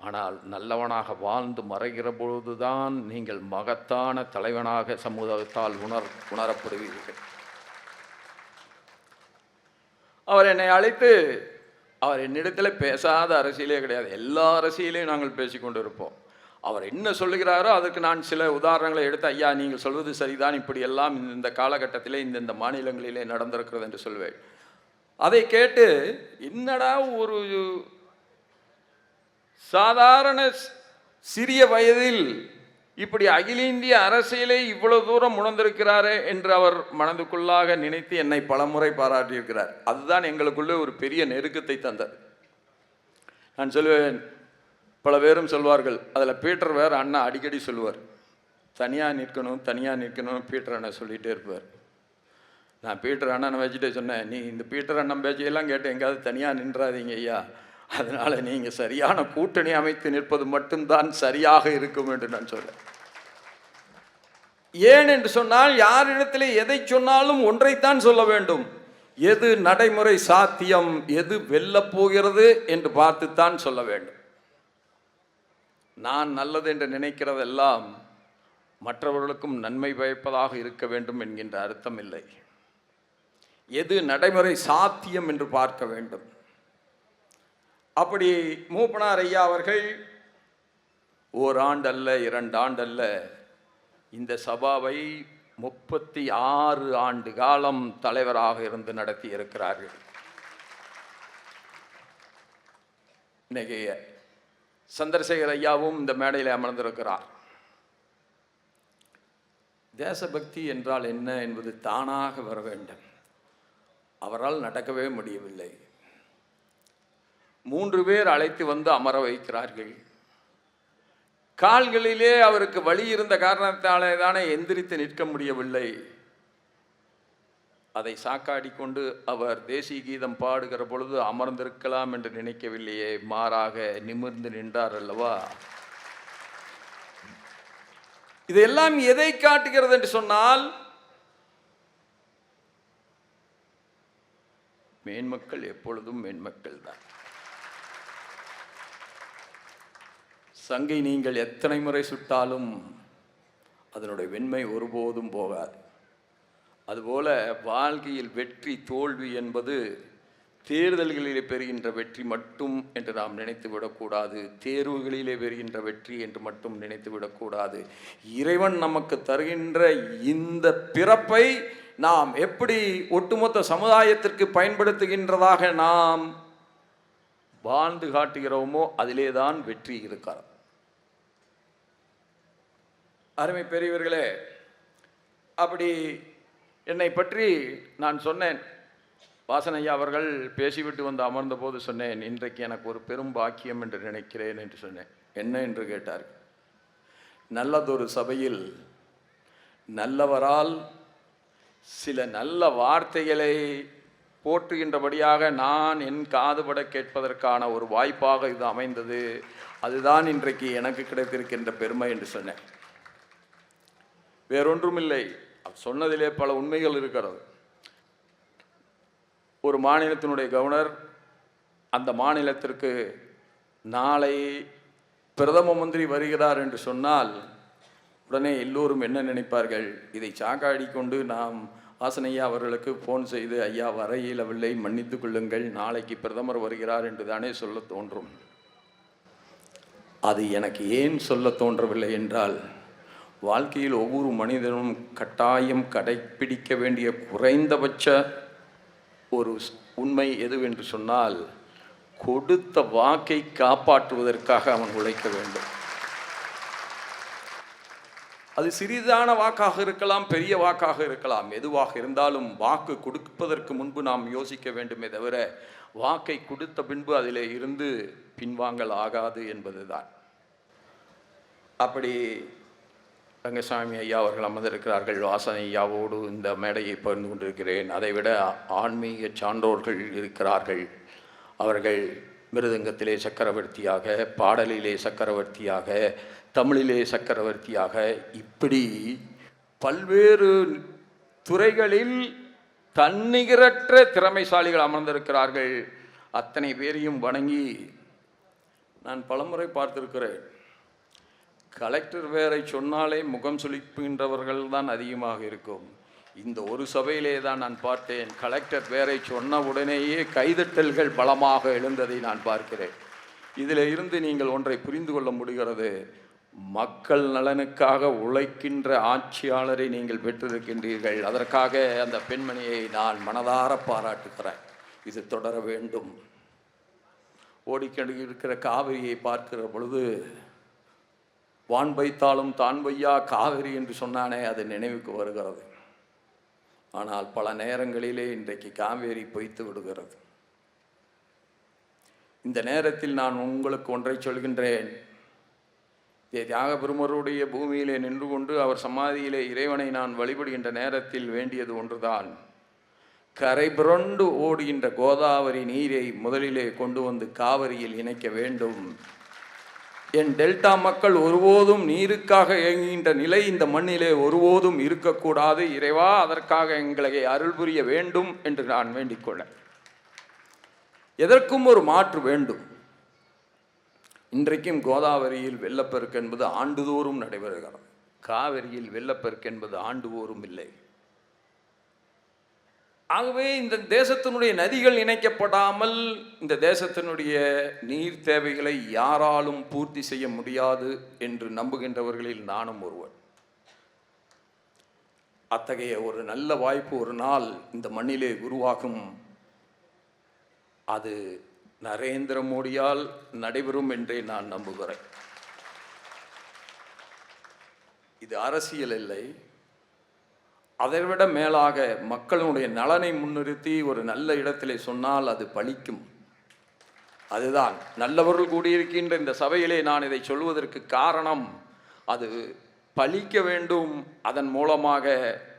[SPEAKER 5] ஆனால் நல்லவனாக வாழ்ந்து மறைகிற பொழுதுதான் நீங்கள் மகத்தான தலைவனாக சமூகத்தால் உணரப்படுவீர்கள். அவர் என்னை அழைத்து, அவர் என்னிடத்தில் பேசாத அரசியலே கிடையாது, எல்லா அரசியலையும் நாங்கள் பேசிக்கொண்டு இருப்போம். அவர் என்ன சொல்லுகிறாரோ அதுக்கு நான் சில உதாரணங்களை எடுத்து, ஐயா நீங்கள் சொல்வது சரிதான், இப்படி எல்லாம் இந்த காலகட்டத்திலே இந்த மாநிலங்களிலே நடந்திருக்கிறது என்று சொல்வேன். அதை கேட்டு, என்னடா ஒரு சாதாரண சிறிய வயதில் இப்படி அகில இந்திய அரசியலை இவ்வளவு தூரம் உணர்ந்திருக்கிறாரே என்று அவர் மனதுக்குள்ளாக நினைத்து என்னை பலமுறை பாராட்டியிருக்கிறார். அதுதான் எங்களுக்குள்ளே ஒரு பெரிய நெருக்கத்தை தந்தது. நான் சொல்லுவேன், பல பேரும் சொல்வார்கள், அதில் பீட்டர் வேறு அண்ணா அடிக்கடி சொல்லுவார், தனியாக நிற்கணும் பீட்டர் அண்ணா சொல்லிகிட்டே இருப்பார். நான் பீட்டர் அண்ணனை வச்சுட்டு சொன்னேன், நீ இந்த பீட்டர் அண்ணன் பேச்சையெல்லாம் கேட்டு எங்கேயாவது தனியாக நின்றாதீங்க ஐயா, அதனால் நீங்கள் சரியான கூட்டணி அமைத்து நிற்பது மட்டும்தான் சரியாக இருக்கும் என்று நான் சொல்றேன். ஏன் என்று சொன்னால், யாரிடத்திலே எதை சொன்னாலும் ஒன்றைத்தான் சொல்ல வேண்டும். எது நடைமுறை சாத்தியம், எது வெல்லப் போகிறது என்று பார்த்துத்தான் சொல்ல வேண்டும். நான் நல்லது என்று நினைக்கிறதெல்லாம் மற்றவர்களுக்கும் நன்மை பயப்பதாக இருக்க வேண்டும் என்கின்ற அர்த்தம் இல்லை. எது நடைமுறை சாத்தியம் என்று பார்க்க வேண்டும். அப்படி மூப்பனார் ஐயா அவர்கள் ஓராண்டு அல்ல, 2 ஆண்டு அல்ல, இந்த சபாவை 36 ஆண்டு காலம் தலைவராக இருந்து நடத்தி இருக்கிறார்கள். இன்னைக்கு சந்திரசேகர் ஐயாவும் இந்த மேடையில் அமர்ந்திருக்கிறார். தேசபக்தி என்றால் என்ன என்பது தானாக வர வேண்டும். அவரால் நடக்கவே முடியவில்லை. 3 பேர் அழைத்து வந்து அமர வைக்கிறார்கள். கால்களிலே அவருக்கு வலி இருந்த காரணத்தாலே தானே எந்திரித்து நிற்க முடியவில்லை. அதை சாக்காடி கொண்டு அவர் தேசிய கீதம் பாடுகிற பொழுது அமர்ந்திருக்கலாம் என்று நினைக்கவில்லையே, மாறாக நிமிர்ந்து நின்றார் அல்லவா. இதெல்லாம் எதை காட்டுகிறது என்று சொன்னால், மேன்மக்கள் எப்பொழுதும் மேன்மக்கள் தான். சங்கை நீங்கள் எத்தனை முறை சுட்டாலும் அதனுடைய வெண்மை ஒருபோதும் போகாது. அதுபோல வாழ்க்கையில் வெற்றி தோல்வி என்பது தேர்தல்களிலே பெறுகின்ற வெற்றி மட்டும் என்று நாம் நினைத்து விடக்கூடாது. தேர்வுகளிலே பெறுகின்ற வெற்றி என்று மட்டும் நினைத்து விடக்கூடாது. இறைவன் நமக்கு தருகின்ற இந்த பிறப்பை நாம் எப்படி ஒட்டுமொத்த சமுதாயத்திற்கு பயன்படுத்துகின்றதாக நாம் வாழ்ந்து காட்டுகிறோமோ அதிலே தான் வெற்றி இருக்கிறது. அருமை பெரியவர்களே, அப்படி என்னை பற்றி நான் சொன்னேன். வாசனையா அவர்கள் பேசிவிட்டு வந்து அமர்ந்த போது சொன்னேன், இன்றைக்கு எனக்கு ஒரு பெரும் பாக்கியம் என்று நினைக்கிறேன் என்று சொன்னேன். என்ன என்று கேட்டார். நல்லதொரு சபையில் நல்லவரால் சில நல்ல வார்த்தைகளை போற்றுகின்றபடியாக நான் என் காதுபட கேட்பதற்கான ஒரு வாய்ப்பாக இது அமைந்தது. அதுதான் இன்றைக்கு எனக்கு கிடைத்திருக்கின்ற பெருமை என்று சொன்னேன். வேறொன்றுமில்லை, சொன்னதிலே பல உண்மைகள் இருக்கிறது. ஒரு மாநிலத்தினுடைய கவர்னர் அந்த மாநிலத்திற்கு நாளை பிரதம மந்திரி வருகிறார் என்று சொன்னால் உடனே எல்லோரும் என்ன நினைப்பார்கள், இதை சாக்காடி கொண்டு நாம் வாசனையா அவர்களுக்கு ஃபோன் செய்து ஐயா வர இயலவில்லை, மன்னித்து கொள்ளுங்கள், நாளைக்கு பிரதமர் வருகிறார் என்று தானே சொல்ல தோன்றும். அது எனக்கு ஏன் சொல்ல தோன்றவில்லை என்றால், வாழ்க்கையில் ஒவ்வொரு மனிதனும் கட்டாயம் கடைப்பிடிக்க வேண்டிய குறைந்தபட்ச ஒரு உண்மை எதுவென்று சொன்னால், கொடுத்த வாக்கை காப்பாற்றுவதற்காக அவன் உழைக்க வேண்டும். அது சிறிதான வாக்காக இருக்கலாம், பெரிய வாக்காக இருக்கலாம், எதுவாக இருந்தாலும் வாக்கு கொடுப்பதற்கு முன்பு நாம் யோசிக்க வேண்டுமே தவிர வாக்கை கொடுத்த பின்பு அதிலே இருந்து பின்வாங்கல் ஆகாது என்பதுதான். அப்படி ரங்கசாமி ஐயா அவர்கள் அமர்ந்திருக்கிறார்கள். வாசனை ஐயாவோடு இந்த மேடையை பகிர்ந்து கொண்டிருக்கிறேன். அதைவிட ஆன்மீக சான்றோர்கள் இருக்கிறார்கள். அவர்கள் மிருதங்கத்திலே சக்கரவர்த்தியாக, பாடலிலே சக்கரவர்த்தியாக, தமிழிலே சக்கரவர்த்தியாக, இப்படி பல்வேறு துறைகளில் தன்னிகரற்ற திறமைசாலிகள் அமர்ந்திருக்கிறார்கள். அத்தனை பேரையும் வணங்கி நான் பலமுறை பார்த்திருக்கிறேன். கலெக்டர் வேரை சொன்னாலே முகம் சுளிப்புகின்றவர்கள் தான் அதிகமாக இருக்கும். இந்த ஒரு சபையிலே தான் நான் பார்த்தேன், கலெக்டர் வேரை சொன்ன உடனேயே கைதட்டல்கள் பலமாக எழுந்ததை நான் பார்க்கிறேன். இதில் இருந்து நீங்கள் ஒன்றை புரிந்து கொள்ள முடிகிறது. மக்கள் நலனுக்காக உழைக்கின்ற ஆட்சியாளரை நீங்கள் பெற்றிருக்கின்றீர்கள். அதற்காக அந்த பெண்மணியை நான் மனதார பாராட்டுகிறேன். இது தொடர வேண்டும். ஓடிக்கொண்டு இருக்கிற காவிரியை பார்க்கிற பொழுது, வான் வைத்தாலும் தான் வையா காவிரி என்று சொன்னானே, அது நினைவுக்கு வருகிறது. ஆனால் பல நேரங்களிலே இன்றைக்கு காவேரி பொய்த்து விடுகிறது. இந்த நேரத்தில் நான் உங்களுக்கு ஒன்றை சொல்கின்றேன். தியாக பெருமருடைய பூமியிலே நின்று கொண்டு அவர் சமாதியிலே இறைவனை நான் வழிபடுகின்ற நேரத்தில் வேண்டியது ஒன்றுதான். கரை புரண்டு ஓடுகின்ற கோதாவரி நீரை முதலிலே கொண்டு வந்து காவிரியில் இணைக்க வேண்டும். என் டெல்டா மக்கள் ஒருபோதும் நீருக்காக இயங்குகின்ற நிலை இந்த மண்ணிலே ஒருபோதும் இருக்கக்கூடாது. இறைவா, அதற்காக எங்களை அருள் புரிய வேண்டும் என்று நான் வேண்டிக்கொள்ள. எதற்கும் ஒரு மாற்று வேண்டும். இன்றைக்கும் கோதாவரியில் வெள்ளப்பெருக்கு என்பது ஆண்டுதோறும் நடைபெறுகிறது. காவிரியில் வெள்ளப்பெருக்கு என்பது ஆண்டுதோறும் இல்லை. ஆகவே இந்த தேசத்தினுடைய நதிகள் இணைக்கப்படாமல் இந்த தேசத்தினுடைய நீர் தேவைகளை யாராலும் பூர்த்தி செய்ய முடியாது என்று நம்புகின்றவர்களில் நானும் ஒருவர். அத்தகைய ஒரு நல்ல வாய்ப்பு ஒரு நாள் இந்த மண்ணிலே உருவாகும். அது நரேந்திர மோடியால் நடைபெறும் என்றே நான் நம்புகிறேன். இது அரசியல் இல்லை. அதைவிட மேலாக மக்களுடைய நலனை முன்னிறுத்தி ஒரு நல்ல இடத்திலே சொன்னால் அது பலிக்கும். அதுதான் நல்லவர்கள் கூடியிருக்கின்ற இந்த சபையிலே நான் இதை சொல்வதற்கு காரணம், அது பலிக்க வேண்டும். அதன் மூலமாக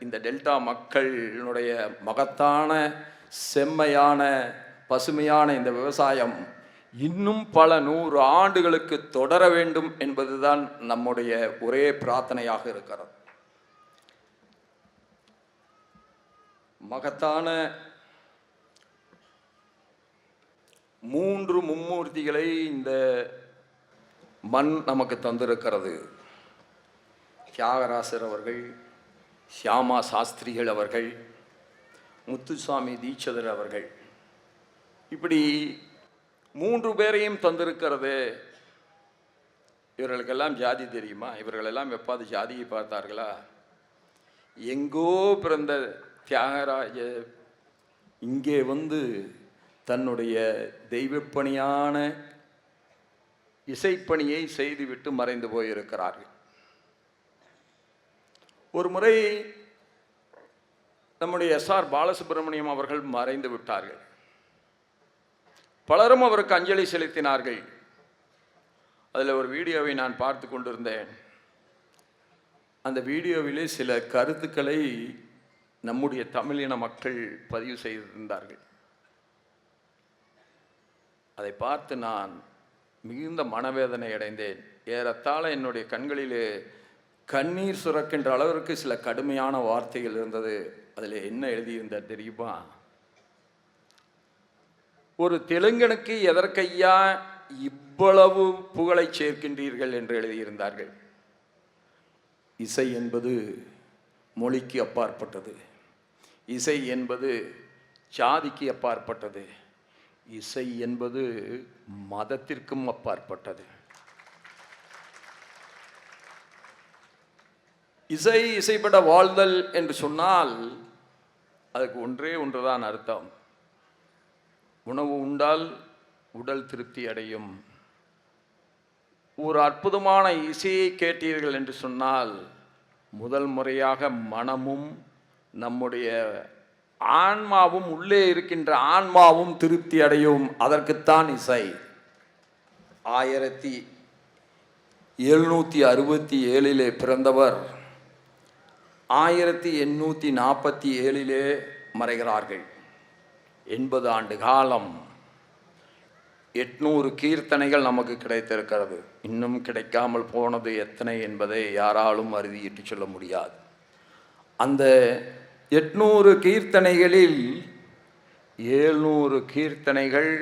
[SPEAKER 5] இந்த டெல்டா மக்களுடைய மகத்தான செம்மையான பசுமையான இந்த விவசாயம் இன்னும் பல 100 ஆண்டுகளுக்கு தொடர வேண்டும் என்பதுதான் நம்முடைய ஒரே பிரார்த்தனையாக இருக்கிறது. மகத்தான 3 மும்மூர்த்திகளை இந்த மண் நமக்கு தந்திருக்கிறது. தியாகராசர் அவர்கள், ஷியாமா சாஸ்திரிகள் அவர்கள், முத்துசாமி தீட்சிதர் அவர்கள், இப்படி 3 பேரையும் தந்திருக்கிறது. இவர்களுக்கெல்லாம் ஜாதி தெரியுமா? இவர்களெல்லாம் எப்பாவது ஜாதியை பார்த்தார்களா? எங்கோ பிறந்த தியாகராஜ இங்கே வந்து தன்னுடைய தெய்வப்பணியான இசைப்பணியை செய்துவிட்டு மறைந்து போயிருக்கிறார்கள். ஒரு முறை நம்முடைய SR பாலசுப்ரமணியம் அவர்கள் மறைந்து விட்டார்கள். பலரும் அவருக்கு அஞ்சலி செலுத்தினார்கள். அதில் ஒரு வீடியோவை நான் பார்த்து கொண்டிருந்தேன். அந்த வீடியோவிலே சில கருத்துக்களை நம்முடைய தமிழின மக்கள் பதிவு செய்திருந்தார்கள். அதை பார்த்து நான் மிகுந்த மனவேதனை அடைந்தேன். ஏறத்தாழ என்னுடைய கண்களிலே கண்ணீர் சுரக்கின்ற அளவிற்கு சில கடுமையான வார்த்தைகள் இருந்தது. அதில் என்ன எழுதியிருந்தார் தெரியுமா? ஒரு தெலுங்கனுக்கு எதற்கையா இவ்வளவு புகழை சேர்க்கின்றீர்கள் என்று எழுதியிருந்தார்கள். இசை என்பது மொழிக்கு அப்பாற்பட்டது. இசை என்பது சாதிக்கு அப்பாற்பட்டது. இசை என்பது மதத்திற்கும் அப்பாற்பட்டது. இசைப்பட வாழ்தல் என்று சொன்னால் அதுக்கு ஒன்றே ஒன்றுதான் அர்த்தம். உணவு உண்டால் உடல் திருப்தி அடையும். ஒரு அற்புதமான இசையை கேட்டீர்கள் என்று சொன்னால் முதல் முறையாக மனமும் நம்முடைய ஆன்மாவும், உள்ளே இருக்கின்ற ஆன்மாவும் திருப்தி அடையும். அதற்குத்தான் இசை. 1767 பிறந்தவர் 1847 மறைகிறார்கள். 80 ஆண்டு காலம் 800 கீர்த்தனைகள் நமக்கு கிடைத்திருக்கிறது. இன்னும் கிடைக்காமல் போனது எத்தனை என்பதை யாராலும் அறுதியிட்டு சொல்ல முடியாது. அந்த 800 கீர்த்தனைகளில் 700 கீர்த்தனைகள்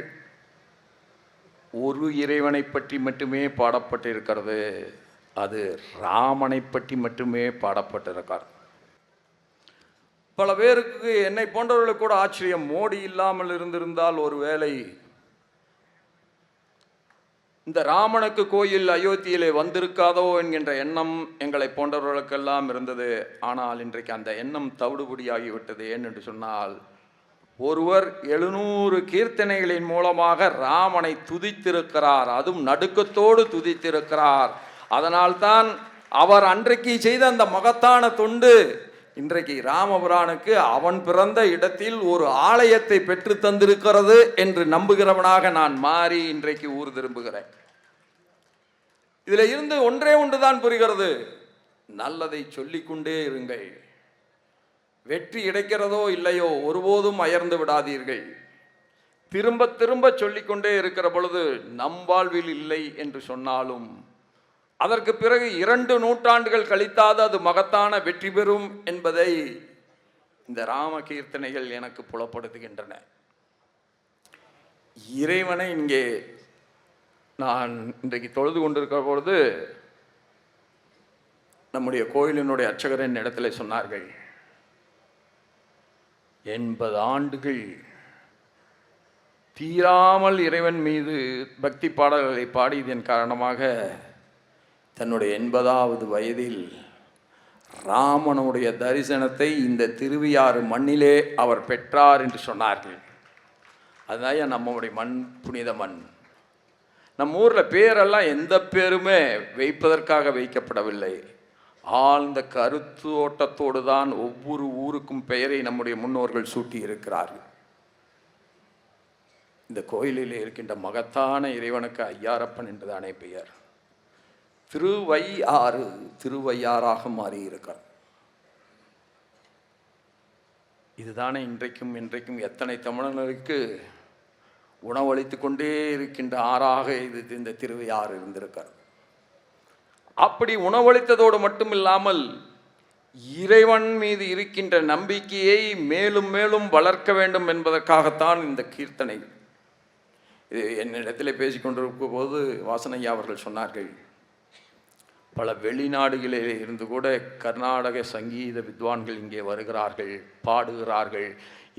[SPEAKER 5] ஒரு இறைவனை பற்றி மட்டுமே பாடப்பட்டிருக்கிறது. அது ராமனை பற்றி மட்டுமே பாடப்பட்டிருக்கிறது. பல பேருக்கு, என்னை போன்றவர்களுக்கு கூட ஆச்சரியம். மோடி இல்லாமல் இருந்திருந்தால் ஒருவேளை இந்த ராமனுக்கு கோயில் அயோத்தியிலே வந்திருக்காதோ என்கின்ற எண்ணம் எங்களை போன்றவர்களுக்கெல்லாம் இருந்தது. ஆனால் இன்றைக்கு அந்த எண்ணம் தவிடுபடியாகிவிட்டது. ஏன் என்று சொன்னால், ஒருவர் 700 கீர்த்தனைகளின் மூலமாக ராமனை துதித்திருக்கிறார். அதுவும் நடுக்கத்தோடு துதித்திருக்கிறார். அதனால்தான் அவர் அன்றைக்கு செய்த அந்த மகத்தான தொண்டு இன்றைக்கு ராமபுரானுக்கு அவன் பிறந்த இடத்தில் ஒரு ஆலயத்தை பெற்று தந்திருக்கிறது என்று நம்புகிறவனாக நான் மாறி இன்றைக்கு ஊர் திரும்புகிறேன். இதில் இருந்து ஒன்றே ஒன்றுதான் புரிகிறது. நல்லதை சொல்லிக்கொண்டே இருங்கள். வெற்றி கிடைக்கிறதோ இல்லையோ ஒருபோதும் அயர்ந்து விடாதீர்கள். திரும்ப திரும்ப சொல்லிக்கொண்டே இருக்கிற பொழுது நம் வாழ்வில் இல்லை என்று சொன்னாலும் அதற்கு பிறகு 2 நூற்றாண்டுகள் கழித்தாது அது மகத்தான வெற்றி பெறும் என்பதை இந்த ராம கீர்த்தனைகள் எனக்கு புலப்படுத்துகின்றன. இறைவனை இங்கே நான் இன்றைக்கு தொழுது கொண்டிருக்கிற பொழுது நம்முடைய கோயிலினுடைய அர்ச்சகரின் இடத்துல சொன்னார்கள், 80 ஆண்டுகள் தீராமல் இறைவன் மீது பக்தி பாடல்களை பாடியதன் காரணமாக தன்னுடைய 80வது வயதில் ராமனுடைய தரிசனத்தை இந்த திருவையாறு மண்ணிலே அவர் பெற்றார் என்று சொன்னார்கள். அதுதான் நம்முடைய மண் புனித மண். நம்ம ஊரில் பேரெல்லாம் எந்த பேருமே வைப்பதற்காக வைக்கப்படவில்லை. ஆழ்ந்த கருத்து ஓட்டத்தோடு தான் ஒவ்வொரு ஊருக்கும் பெயரை நம்முடைய முன்னோர்கள் சூட்டி இருக்கிறார்கள். இந்த கோயிலில் இருக்கின்ற மகத்தான இறைவனுக்கு ஐயாரப்பன் என்றுதானே பெயர். திருவையாறு திருவையாறாக மாறி இருக்கிறார். இதுதானே இன்றைக்கும் எத்தனை தமிழர்களுக்கு உணவளித்து கொண்டே இருக்கின்ற ஆறாக இது இந்த திருவையாறு இருந்திருக்கிறது. அப்படி உணவளித்ததோடு மட்டும் இல்லாமல் இறைவன் மீது இருக்கின்ற நம்பிக்கையை மேலும் மேலும் வளர்க்க வேண்டும் என்பதற்காகத்தான் இந்த கீர்த்தனை. இது என்னிடத்தில் பேசிக்கொண்டிருக்கும் போது வாசனையா அவர்கள் சொன்னார்கள், பல வெளிநாடுகளில் இருந்து கூட கர்நாடக சங்கீத வித்வான்கள் இங்கே வருகிறார்கள், பாடுகிறார்கள்,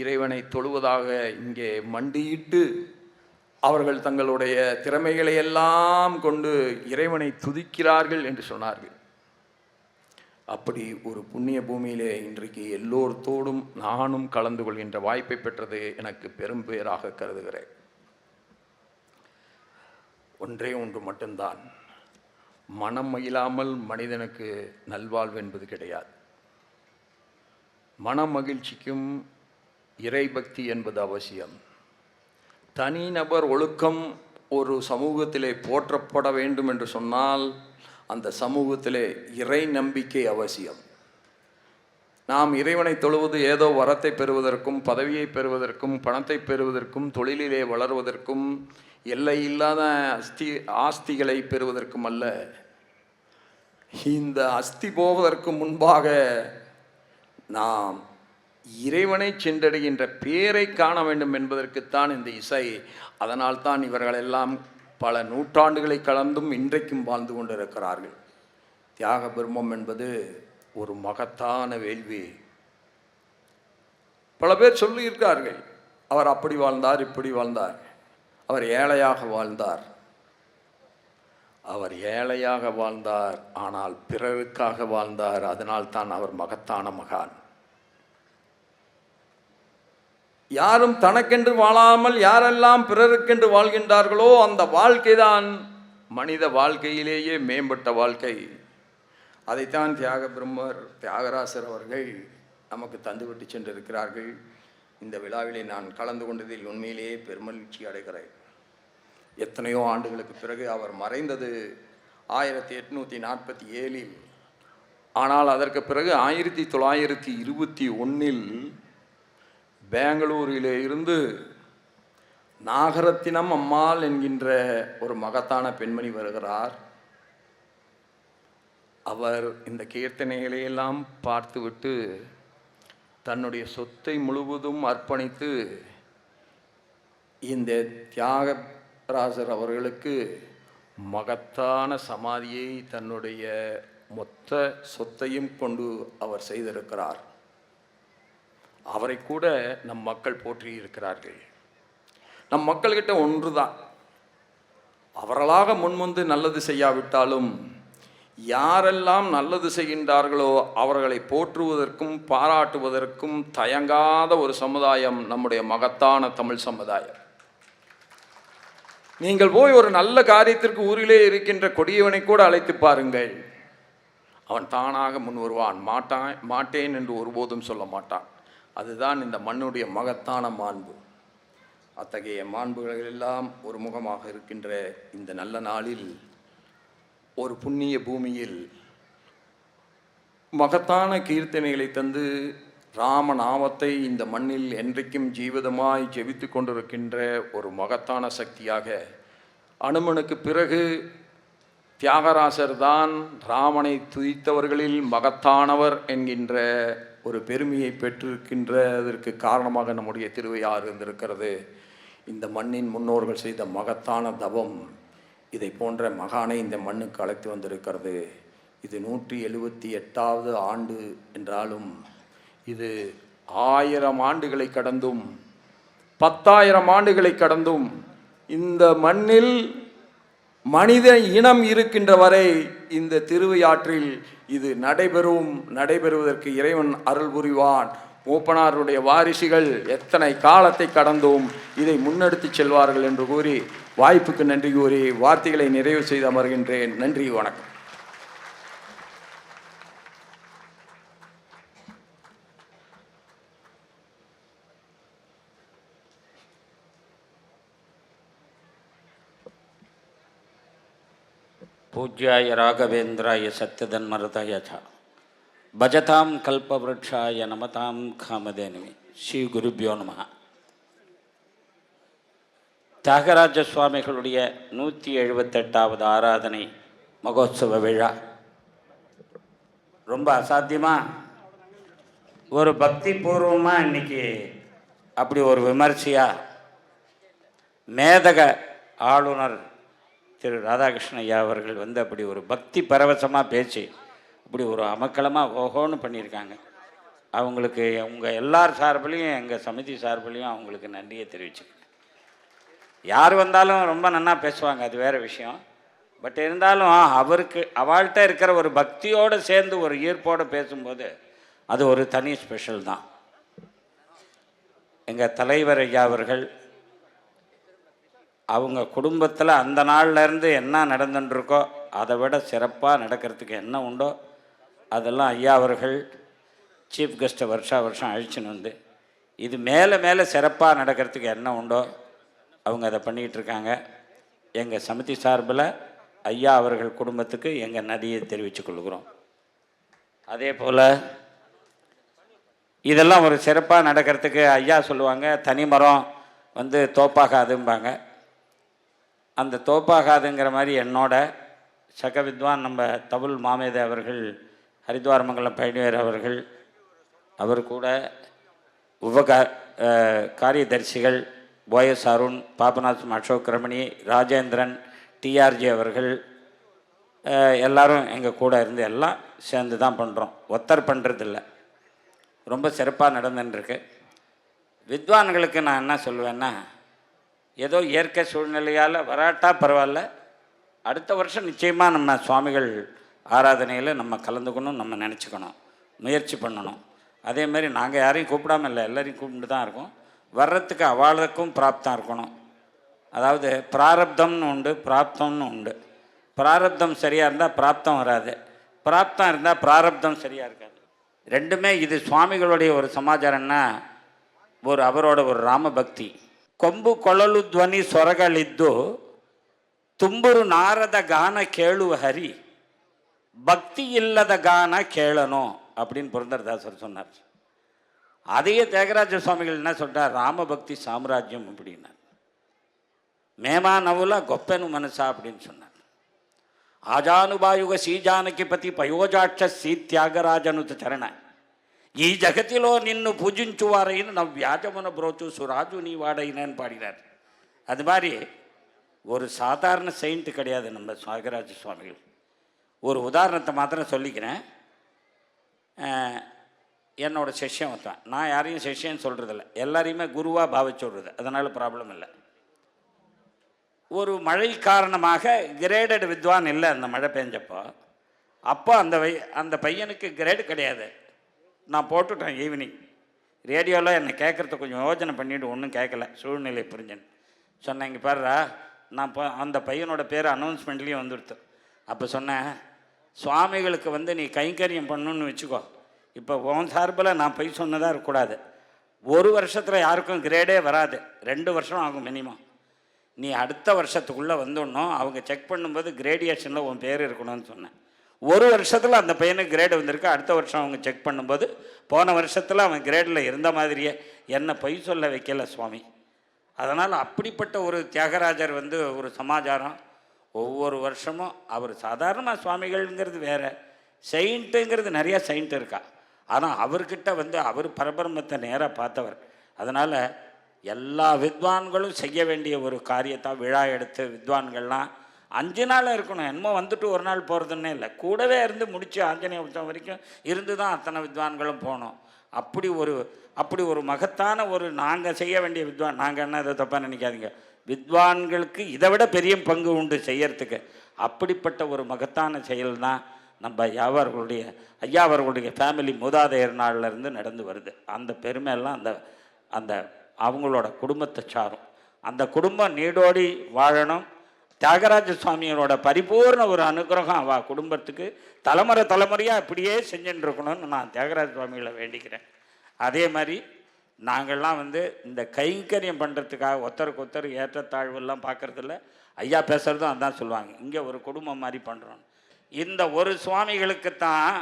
[SPEAKER 5] இறைவனை தொழுவதாக இங்கே மண்டியிட்டு அவர்கள் தங்களுடைய திறமைகளை எல்லாம் கொண்டு இறைவனை துதிக்கிறார்கள் என்று சொன்னார்கள். அப்படி ஒரு புண்ணிய பூமியிலே இன்றைக்கு எல்லோருத்தோடும் நானும் கலந்து கொள்கின்ற வாய்ப்பை பெற்றது எனக்கு பெரும் பேராக கருதுகிறேன். ஒன்றே ஒன்று மட்டும்தான், மனம் மகிழாமல் மனிதனுக்கு நல்வாழ்வு என்பது கிடையாது. மன மகிழ்ச்சிக்கும் இறைபக்தி என்பது அவசியம். தனிநபர் ஒழுக்கம் ஒரு சமூகத்திலே போற்றப்பட வேண்டும் என்று சொன்னால் அந்த சமூகத்திலே இறை நம்பிக்கை அவசியம். நாம் இறைவனை தொழுவது ஏதோ வரத்தை பெறுவதற்கும் பதவியை பெறுவதற்கும் பணத்தை பெறுவதற்கும் தொழிலிலே வளர்வதற்கும் எல்லை இல்லாத ஆஸ்திகளை பெறுவதற்கும் அல்ல. இந்த அஸ்தி போவதற்கு முன்பாக நாம் இறைவனை சென்றடைகின்ற பேரை காண வேண்டும் என்பதற்குத்தான் இந்த இசை. அதனால்தான் இவர்களெல்லாம் பல நூற்றாண்டுகளை கலந்தும் இன்றைக்கும் வாழ்ந்து கொண்டிருக்கிறார்கள். தியாக பிரம்மம் என்பது ஒரு மகத்தான வேள்வி. பல பேர் சொல்லியிருக்கார்கள், அவர் அப்படி வாழ்ந்தார், இப்படி வாழ்ந்தார். அவர் ஏழையாக வாழ்ந்தார். அவர் ஏழையாக வாழ்ந்தார், ஆனால் பிறருக்காக வாழ்ந்தார். அதனால் தான் அவர் மகத்தான மகான். யாரும் தனக்கென்று வாழாமல் யாரெல்லாம் பிறருக்கென்று வாழ்கின்றார்களோ அந்த வாழ்க்கைதான் மனித வாழ்க்கையிலேயே மேம்பட்ட வாழ்க்கை. அதைத்தான் தியாக பிரம்மர் தியாகராசர் அவர்கள் நமக்கு தந்துவிட்டு சென்றிருக்கிறார்கள். இந்த விழாவிலே நான் கலந்து கொண்டதில் உண்மையிலேயே பெருமகிழ்ச்சி அடைகிறேன். எத்தனையோ ஆண்டுகளுக்கு பிறகு அவர் மறைந்தது 1847. ஆனால் அதற்கு பிறகு 1921 பெங்களூரிலே இருந்து நாகரத்தினம் அம்மாள் என்கின்ற ஒரு மகத்தான பெண்மணி வருகிறார். அவர் இந்த கீர்த்தனைகளையெல்லாம் பார்த்துவிட்டு தன்னுடைய முழுவதும் அர்ப்பணித்து இந்த தியாகராசர் அவர்களுக்கு மகத்தான சமாதியை தன்னுடைய மொத்த சொத்தையும் கொண்டு அவர் செய்திருக்கிறார். அவரை கூட நம் மக்கள் போற்றி இருக்கிறார்கள். நம் மக்கள்கிட்ட ஒன்றுதான், அவர்களாக முன்வந்து நல்லது செய்யாவிட்டாலும் யாரெல்லாம் நல்லது செய்கின்றார்களோ அவர்களை போற்றுவதற்கும் பாராட்டுவதற்கும் தயங்காத ஒரு சமுதாயம் நம்முடைய மகத்தான தமிழ் சமுதாயம். நீங்கள் போய் ஒரு நல்ல காரியத்திற்கு ஊரிலே இருக்கின்ற கொடியவனை கூட அழைத்து பாருங்கள், அவன் தானாக முன் வருவான். மாட்டேன் என்று ஒருபோதும் சொல்ல மாட்டான். அதுதான் இந்த மண்ணுடைய மகத்தான மாண்பு. அத்தகைய மாண்புகள் எல்லாம் ஒரு முகமாக இருக்கின்ற இந்த நல்ல நாளில் ஒரு புண்ணிய பூமியில் மகத்தான கீர்த்தனைகளை தந்து ராமநாமத்தை இந்த மண்ணில் என்றைக்கும் ஜீவிதமாய் ஜெபித்து கொண்டிருக்கின்ற ஒரு மகத்தான சக்தியாக, அனுமனுக்கு பிறகு தியாகராசர் தான் ராமனை துதித்தவர்களில் மகத்தானவர் என்கின்ற ஒரு பெருமையை பெற்றிருக்கின்றதற்கு காரணமாக நம்முடைய திருவையாறு இருந்திருக்கிறது. இந்த மண்ணின் முன்னோர்கள் செய்த மகத்தான தவம் இதை போன்ற மகானை இந்த மண்ணுக்கு அழைத்து வந்திருக்கிறது. இது 178வது ஆண்டு என்றாலும் இது 1000 ஆண்டுகளை கடந்தும் 10,000 ஆண்டுகளை கடந்தும் இந்த மண்ணில் மனித இனம் இருக்கின்ற வரை இந்த திருவையாற்றில் இது நடைபெறுவதற்கு இறைவன் அருள் புரிவான். மூப்பனாருடைய வாரிசுகள் எத்தனை காலத்தை கடந்தும் இதை முன்னெடுத்து செல்வார்கள் என்று கூறி, வாய்ப்புக்கு நன்றி கூறி வார்த்தைகளை நிறைவு செய்து அமர்கின்றேன். நன்றி, வணக்கம்.
[SPEAKER 6] பூஜ்யாய ராகவேந்திராய சத்யதன்மரதாய ச பஜதாம் கல்பவ்ருட்சாய நமதாம் காமதேனுமே. ஸ்ரீ குருபியோ நம. தியாகராஜ சுவாமிகளுடைய 178வது ஆராதனை மகோத்சவ விழா ரொம்ப அசாத்தியமாக ஒரு பக்தி பூர்வமாக இன்னைக்கு அப்படி ஒரு விமர்சையாக மேதக ஆளுநர் திரு ராதாகிருஷ்ண ஐயா அவர்கள் அப்படி ஒரு பக்தி பரவசமாக பேசி அப்படி ஒரு அமக்களமாக ஓஹோன்னு பண்ணியிருக்காங்க. அவங்களுக்கு உங்கள் எல்லார் சார்பிலையும் எங்கள் சமிதி சார்பிலையும் அவங்களுக்கு நன்றியை தெரிவிச்சுக்கேன். யார் வந்தாலும் ரொம்ப நன்னா பேசுவாங்க, அது வேறு விஷயம். பட் இருந்தாலும் அவள்கிட்ட இருக்கிற ஒரு பக்தியோடு சேர்ந்து ஒரு ஈர்ப்போடு பேசும்போது அது ஒரு தனி ஸ்பெஷல் தான். எங்கள் தலைவர் ஐயா அவர்கள் அவங்க குடும்பத்தில் அந்த நாள்லேருந்து என்ன நடந்துட்டுருக்கோ அதை விட சிறப்பாக நடக்கிறதுக்கு என்ன உண்டோ அதெல்லாம் ஐயா அவர்கள் சீஃப் கெஸ்ட்டை வருஷம் அழிச்சுன்னு வந்து இது மேலே மேலே சிறப்பாக நடக்கிறதுக்கு என்ன உண்டோ அவங்க அதை பண்ணிகிட்ருக்காங்க. எங்கள் சமிதி சார்பில் ஐயா அவர்கள் குடும்பத்துக்கு எங்கள் நன்றியை தெரிவித்துக் கொள்கிறோம். அதே போல் இதெல்லாம் ஒரு சிறப்பாக நடக்கிறதுக்கு ஐயா சொல்லுவாங்க, தனி மரம் தோப்பாகாதும்பாங்க. அந்த தோப்பாகாதுங்கிற மாதிரி என்னோட சக வித்வான் நம்ம தபுல் மாமேத அவர்கள், ஹரித்வார் மங்கலம் பழனிவேர் அவர்கள், அவர் கூட காரியதர்சிகள் போயஸ் அருண், பாபநாசம் அசோக் ரமணி, ராஜேந்திரன், டிஆர்ஜி அவர்கள் எல்லோரும் எங்கள் கூட இருந்து எல்லாம் சேர்ந்து தான் பண்ணுறோம். ஒத்தர் பண்ணுறதில்ல. ரொம்ப சிறப்பாக நடந்துட்டுருக்கு. வித்வான்களுக்கு நான் என்ன சொல்லுவேன்னா, ஏதோ இயற்கை சூழ்நிலையால் வராட்டா பரவாயில்ல, அடுத்த வருஷம் நிச்சயமாக நம்ம சுவாமிகள் ஆராதனையில் நம்ம கலந்துக்கணும், நம்ம நினச்சிக்கணும், முயற்சி பண்ணணும். அதேமாரி நாங்கள் யாரையும் கூப்பிடாமல் இல்லை, எல்லோரையும் கூப்பிட்டு தான் இருக்கோம். வர்றதுக்கு அவளுக்கும் பிராப்தம் இருக்கணும். அதாவது பிராரப்தம்னு உண்டு, பிராப்தம்னு உண்டு. பிராரப்தம் சரியாக இருந்தால் பிராப்தம் வராது, பிராப்தம் இருந்தால் பிராரப்தம் சரியாக இருக்காது. ரெண்டுமே இது சுவாமிகளுடைய ஒரு சமாச்சாரம்னா அவரோட ஒரு ராமபக்தி. ಕೊಂಬು ಕೊಳಲು ಧ್ವನಿ ಸೊರಗಳಿದ್ದು ತುಂಬುರು ನಾರದ ಗಾನ ಕೇಳುವ ಹರಿ பக்தி இல்லாத கான கேளனோ அப்படின்னு புரந்தரதாசர் சொன்னார். அதையே தியாகராஜ சுவாமிகள் என்ன சொல்கிறார், ராமபக்தி சாம்ராஜ்யம் அப்படின்னார். மேமா நவுல கொப்பெனு மனசா அப்படின்னு சொன்னார். ఆజానుబాయుగ శ్రీజానకి పతి పయోజాక్ష శ్రీ త్యాగరాజనుత చరణ ఈ జగతిలో నిన్ను పూజించువారైన నవ్యాజమున బ్రోచు సురాజు నీవాడైనன்னு பாடினார். அது மாதிரி ஒரு சாதாரண செயின்ட்டு கிடையாது நம்ம தியாகராஜ சுவாமிகள். ஒரு உதாரணத்தை மாத்திரம் சொல்லிக்கிறேன். என்னோட சிஷ்யம் தான். நான் யாரையும் சிஷ்யன்னு சொல்கிறதில்ல, எல்லாரையுமே குருவாக பாவிச்சு விடுறது, அதனால் ப்ராப்ளம் இல்லை. ஒரு மழை காரணமாக கிரேடட் வித்வான் இல்லை அந்த மழை பெஞ்சப்போ. அப்போ அந்த பையனுக்கு கிரேடு கிடையாது. நான் போட்டுட்டேன் ஈவினிங். ரேடியோவில் என்னை கேட்குறத கொஞ்சம் யோஜனை பண்ணிவிட்டு ஒன்றும் கேட்கல, சூழ்நிலை புரிஞ்சேன். சொன்னேன், இங்கே பாருடா, நான் அந்த பையனோட பேர் அனௌன்ஸ்மெண்ட்லேயும் வந்துடுத்து. அப்போ சொன்னேன், சுவாமிகளுக்கு நீ கைங்கரியம் பண்ணணுன்னு வச்சுக்கோ. இப்போ உன் சார்பில் நான் போய் சொன்னதாக இருக்கக்கூடாது. ஒரு வருஷத்தில் யாருக்கும் கிரேடே வராது, 2 வருஷம் ஆகும் மினிமம். நீ அடுத்த வருஷத்துக்குள்ளே வந்துடணும். அவங்க செக் பண்ணும்போது கிரேடியேஷனில் உன் பேர் இருக்கணும்னு சொன்னேன். ஒரு வருஷத்தில் அந்த பையனுக்கு கிரேடு வந்திருக்கு. அடுத்த வருஷம் அவங்க செக் பண்ணும்போது போன வருஷத்தில் அவன் கிரேடில் இருந்த மாதிரியே என்ன பொய் சொல்ல வைக்கல சுவாமி. அதனால் அப்படிப்பட்ட ஒரு தியாகராஜர் வந்து ஒரு சமாச்சாரம். ஒவ்வொரு வருஷமும் அவர் சாதாரணமாக சுவாமிகள்ங்கிறது வேறு, செயின்ட்டுங்கிறது நிறையா செயின்ட் இருக்கா. ஆனால் அவர்கிட்ட வந்து அவர் பரபிரம்மத்தை நேராக பார்த்தவர். அதனால் எல்லா வித்வான்களும் செய்ய வேண்டிய ஒரு காரியத்தை விழா எடுத்து வித்வான்கள்லாம் 5 நாள் இருக்கணும். என்னமோ வந்துட்டு ஒரு நாள் போகிறதுன்னே இல்லை, கூடவே இருந்து முடித்து ஆஞ்சநேய உற்சவம் வரைக்கும் இருந்து தான் அத்தனை வித்வான்களும் போனோம். அப்படி ஒரு மகத்தான ஒரு நாங்கள் செய்ய வேண்டிய வித்வான், நாங்கள் என்ன இதை தப்பாக நினைக்காதீங்க, வித்வான்களுக்கு இதை விட பெரிய பங்கு உண்டு செய்யறதுக்கு. அப்படிப்பட்ட ஒரு மகத்தான செயல் தான் நம்ம ஐயா அவர்களுடைய ஃபேமிலி மூதாதையர் நாள்லேருந்து நடந்து வருது. அந்த பெருமையெல்லாம் அந்த அவங்களோட குடும்பத்தை சாரும். அந்த குடும்பம் நீடோடி வாழணும். தியாகராஜ சுவாமியோட பரிபூர்ண ஒரு அனுகிரகம் அவள் குடும்பத்துக்கு தலைமுறையாக இப்படியே செஞ்சுட்டு இருக்கணும்னு நான் தியாகராஜ சுவாமிகளை வேண்டிக்கிறேன். அதே மாதிரி நாங்கள்லாம் வந்து இந்த கைங்கரியம் பண்ணுறதுக்காக ஒருத்தருக்கு ஒருத்தர் ஏற்றத்தாழ்வுலாம் பார்க்குறதில்ல. ஐயா பேசுகிறதும் அதான் சொல்லுவாங்க, இங்கே ஒரு குடும்பம் மாதிரி பண்ணுறோம். இந்த ஒரு சுவாமிகளுக்குத்தான்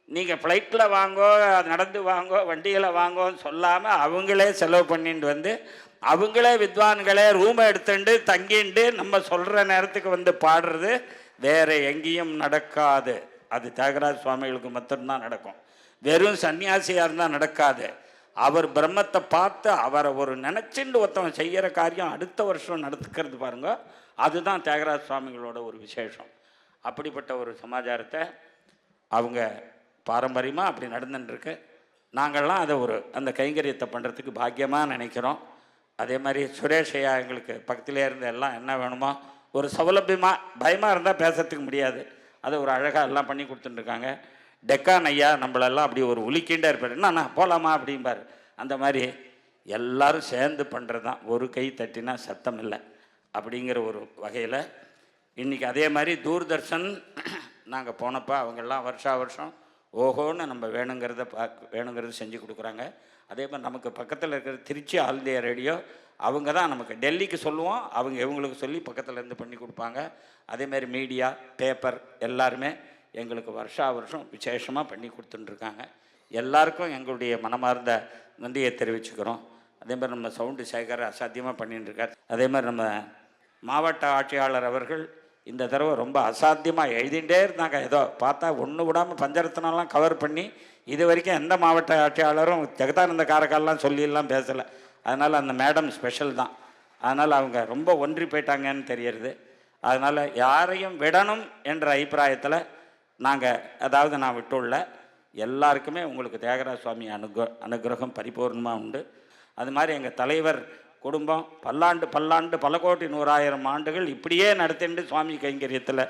[SPEAKER 6] நீங்கள் ஃப்ளைட்டில் வாங்கோ, நடந்து வாங்கோ, வண்டியில் வாங்கோன்னு சொல்லாமல் அவங்களே செலவு பண்ணிட்டு வந்து அவங்களே வித்வான்களே ரூமை எடுத்துட்டு தங்கிண்டு நம்ம சொல்கிற நேரத்துக்கு வந்து பாடுறது வேறு எங்கேயும் நடக்காது. அது தியாகராஜ சுவாமிகளுக்கு மட்டும்தான் நடக்கும். வெறும் சன்னியாசியாக இருந்தால் நடக்காது. அவர் பிரம்மத்தை பார்த்து அவரை ஒரு நினச்சிண்டு ஒருத்தவன் செய்கிற காரியம் அடுத்த வருஷம் நடத்துக்கிறது பாருங்க, அதுதான் தியாகராஜ சுவாமிகளோட ஒரு விசேஷம். அப்படிப்பட்ட ஒரு சமாச்சாரத்தை அவங்க பாரம்பரியமாக அப்படி நடந்துட்டுருக்கு. நாங்கள்லாம் அதை அந்த கைங்கரியத்தை பண்ணுறதுக்கு பாக்கியமாக நினைக்கிறோம். அதே மாதிரி சுரேஷ் ஐயா எங்களுக்கு பக்கத்திலே இருந்து எல்லாம் என்ன வேணுமோ ஒரு சௌலபியமாக, பயமாக இருந்தால் பேசுறதுக்கு முடியாது, அதை ஒரு அழகாக எல்லாம் பண்ணி கொடுத்துட்டுருக்காங்க. டெக்கான் ஐயா நம்மளெல்லாம் அப்படி ஒரு உலிக்கிண்டே இருப்பார், என்னண்ணா போகலாமா அப்படிம்பார். அந்த மாதிரி எல்லோரும் சேர்ந்து பண்ணுறது தான். ஒரு கை தட்டினா சத்தம் இல்லை அப்படிங்கிற ஒரு வகையில் இன்றைக்கி அதே மாதிரி தூர்தர்ஷன் நாங்கள் போனப்போ அவங்கெல்லாம் வருஷம் ஓஹோன்னு நம்ம வேணுங்கிறத செஞ்சு கொடுக்குறாங்க. அதே மாதிரி நமக்கு பக்கத்தில் இருக்கிற திருச்சி ஆல் இந்தியா ரேடியோ, அவங்க தான் நமக்கு டெல்லிக்கு சொல்லுவோம், அவங்க இவங்களுக்கு சொல்லி பக்கத்தில் இருந்து பண்ணி கொடுப்பாங்க. அதேமாதிரி மீடியா பேப்பர் எல்லாருமே எங்களுக்கு வருஷம் விசேஷமாக பண்ணி கொடுத்துட்டுருக்காங்க. எல்லாருக்கும் எங்களுடைய மனமார்ந்த நன்றியை தெரிவிச்சுக்கிறோம். அதே மாதிரி நம்ம சவுண்டு சேகர் அசாத்தியமாக பண்ணிட்டு இருக்கார். அதே மாதிரி நம்ம மாவட்ட ஆட்சியாளர் அவர்கள் இந்த தடவை ரொம்ப அசாத்தியமாக எழுதிகிட்டே இருந்தாங்க. ஏதோ பார்த்தா ஒன்று விடாமல் பஞ்சரத்னெல்லாம் கவர் பண்ணி இது வரைக்கும் எந்த மாவட்ட ஆட்சியாளரும் ஜெகதானந்த காரைக்கால்லாம் சொல்லியெல்லாம் பேசலை. அதனால் அந்த மேடம் ஸ்பெஷல் தான். அதனால் அவங்க ரொம்ப ஒன்றி போயிட்டாங்கன்னு தெரியறது. அதனால் யாரையும் விடணும் என்ற அபிப்பிராயத்தில் நாங்கள் நான் விட்டுள்ள எல்லாருக்குமே உங்களுக்கு தியாகராஜ சுவாமி அனுகிரகம் பரிபூர்ணமாக உண்டு. அது மாதிரி எங்கள் தலைவர் குடும்பம் பல்லாண்டு பல கோடி 100,000 ஆண்டுகள் இப்படியே நடத்திட்டு சுவாமி கைங்கரியத்தில்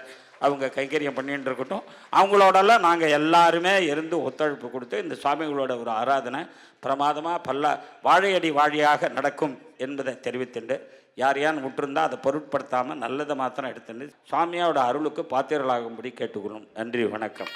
[SPEAKER 6] அவங்க கைங்கரியம் பண்ணிட்டு இருக்கட்டும். அவங்களோடலாம் நாங்கள் எல்லாருமே இருந்து ஒத்துழைப்பு கொடுத்து இந்த சுவாமிகளோட ஒரு ஆராதனை பிரமாதமாக வாழையடி வாழியாக நடக்கும் என்பதை தெரிவித்துண்டு, யாரையான்னு விட்டுருந்தால் அதை பொருட்படுத்தாமல் நல்லதை மாத்திரம் எடுத்துட்டு சுவாமியோட அருளுக்கு பாத்திரலாகும்படி கேட்டுக்கொள்ளும். நன்றி, வணக்கம்.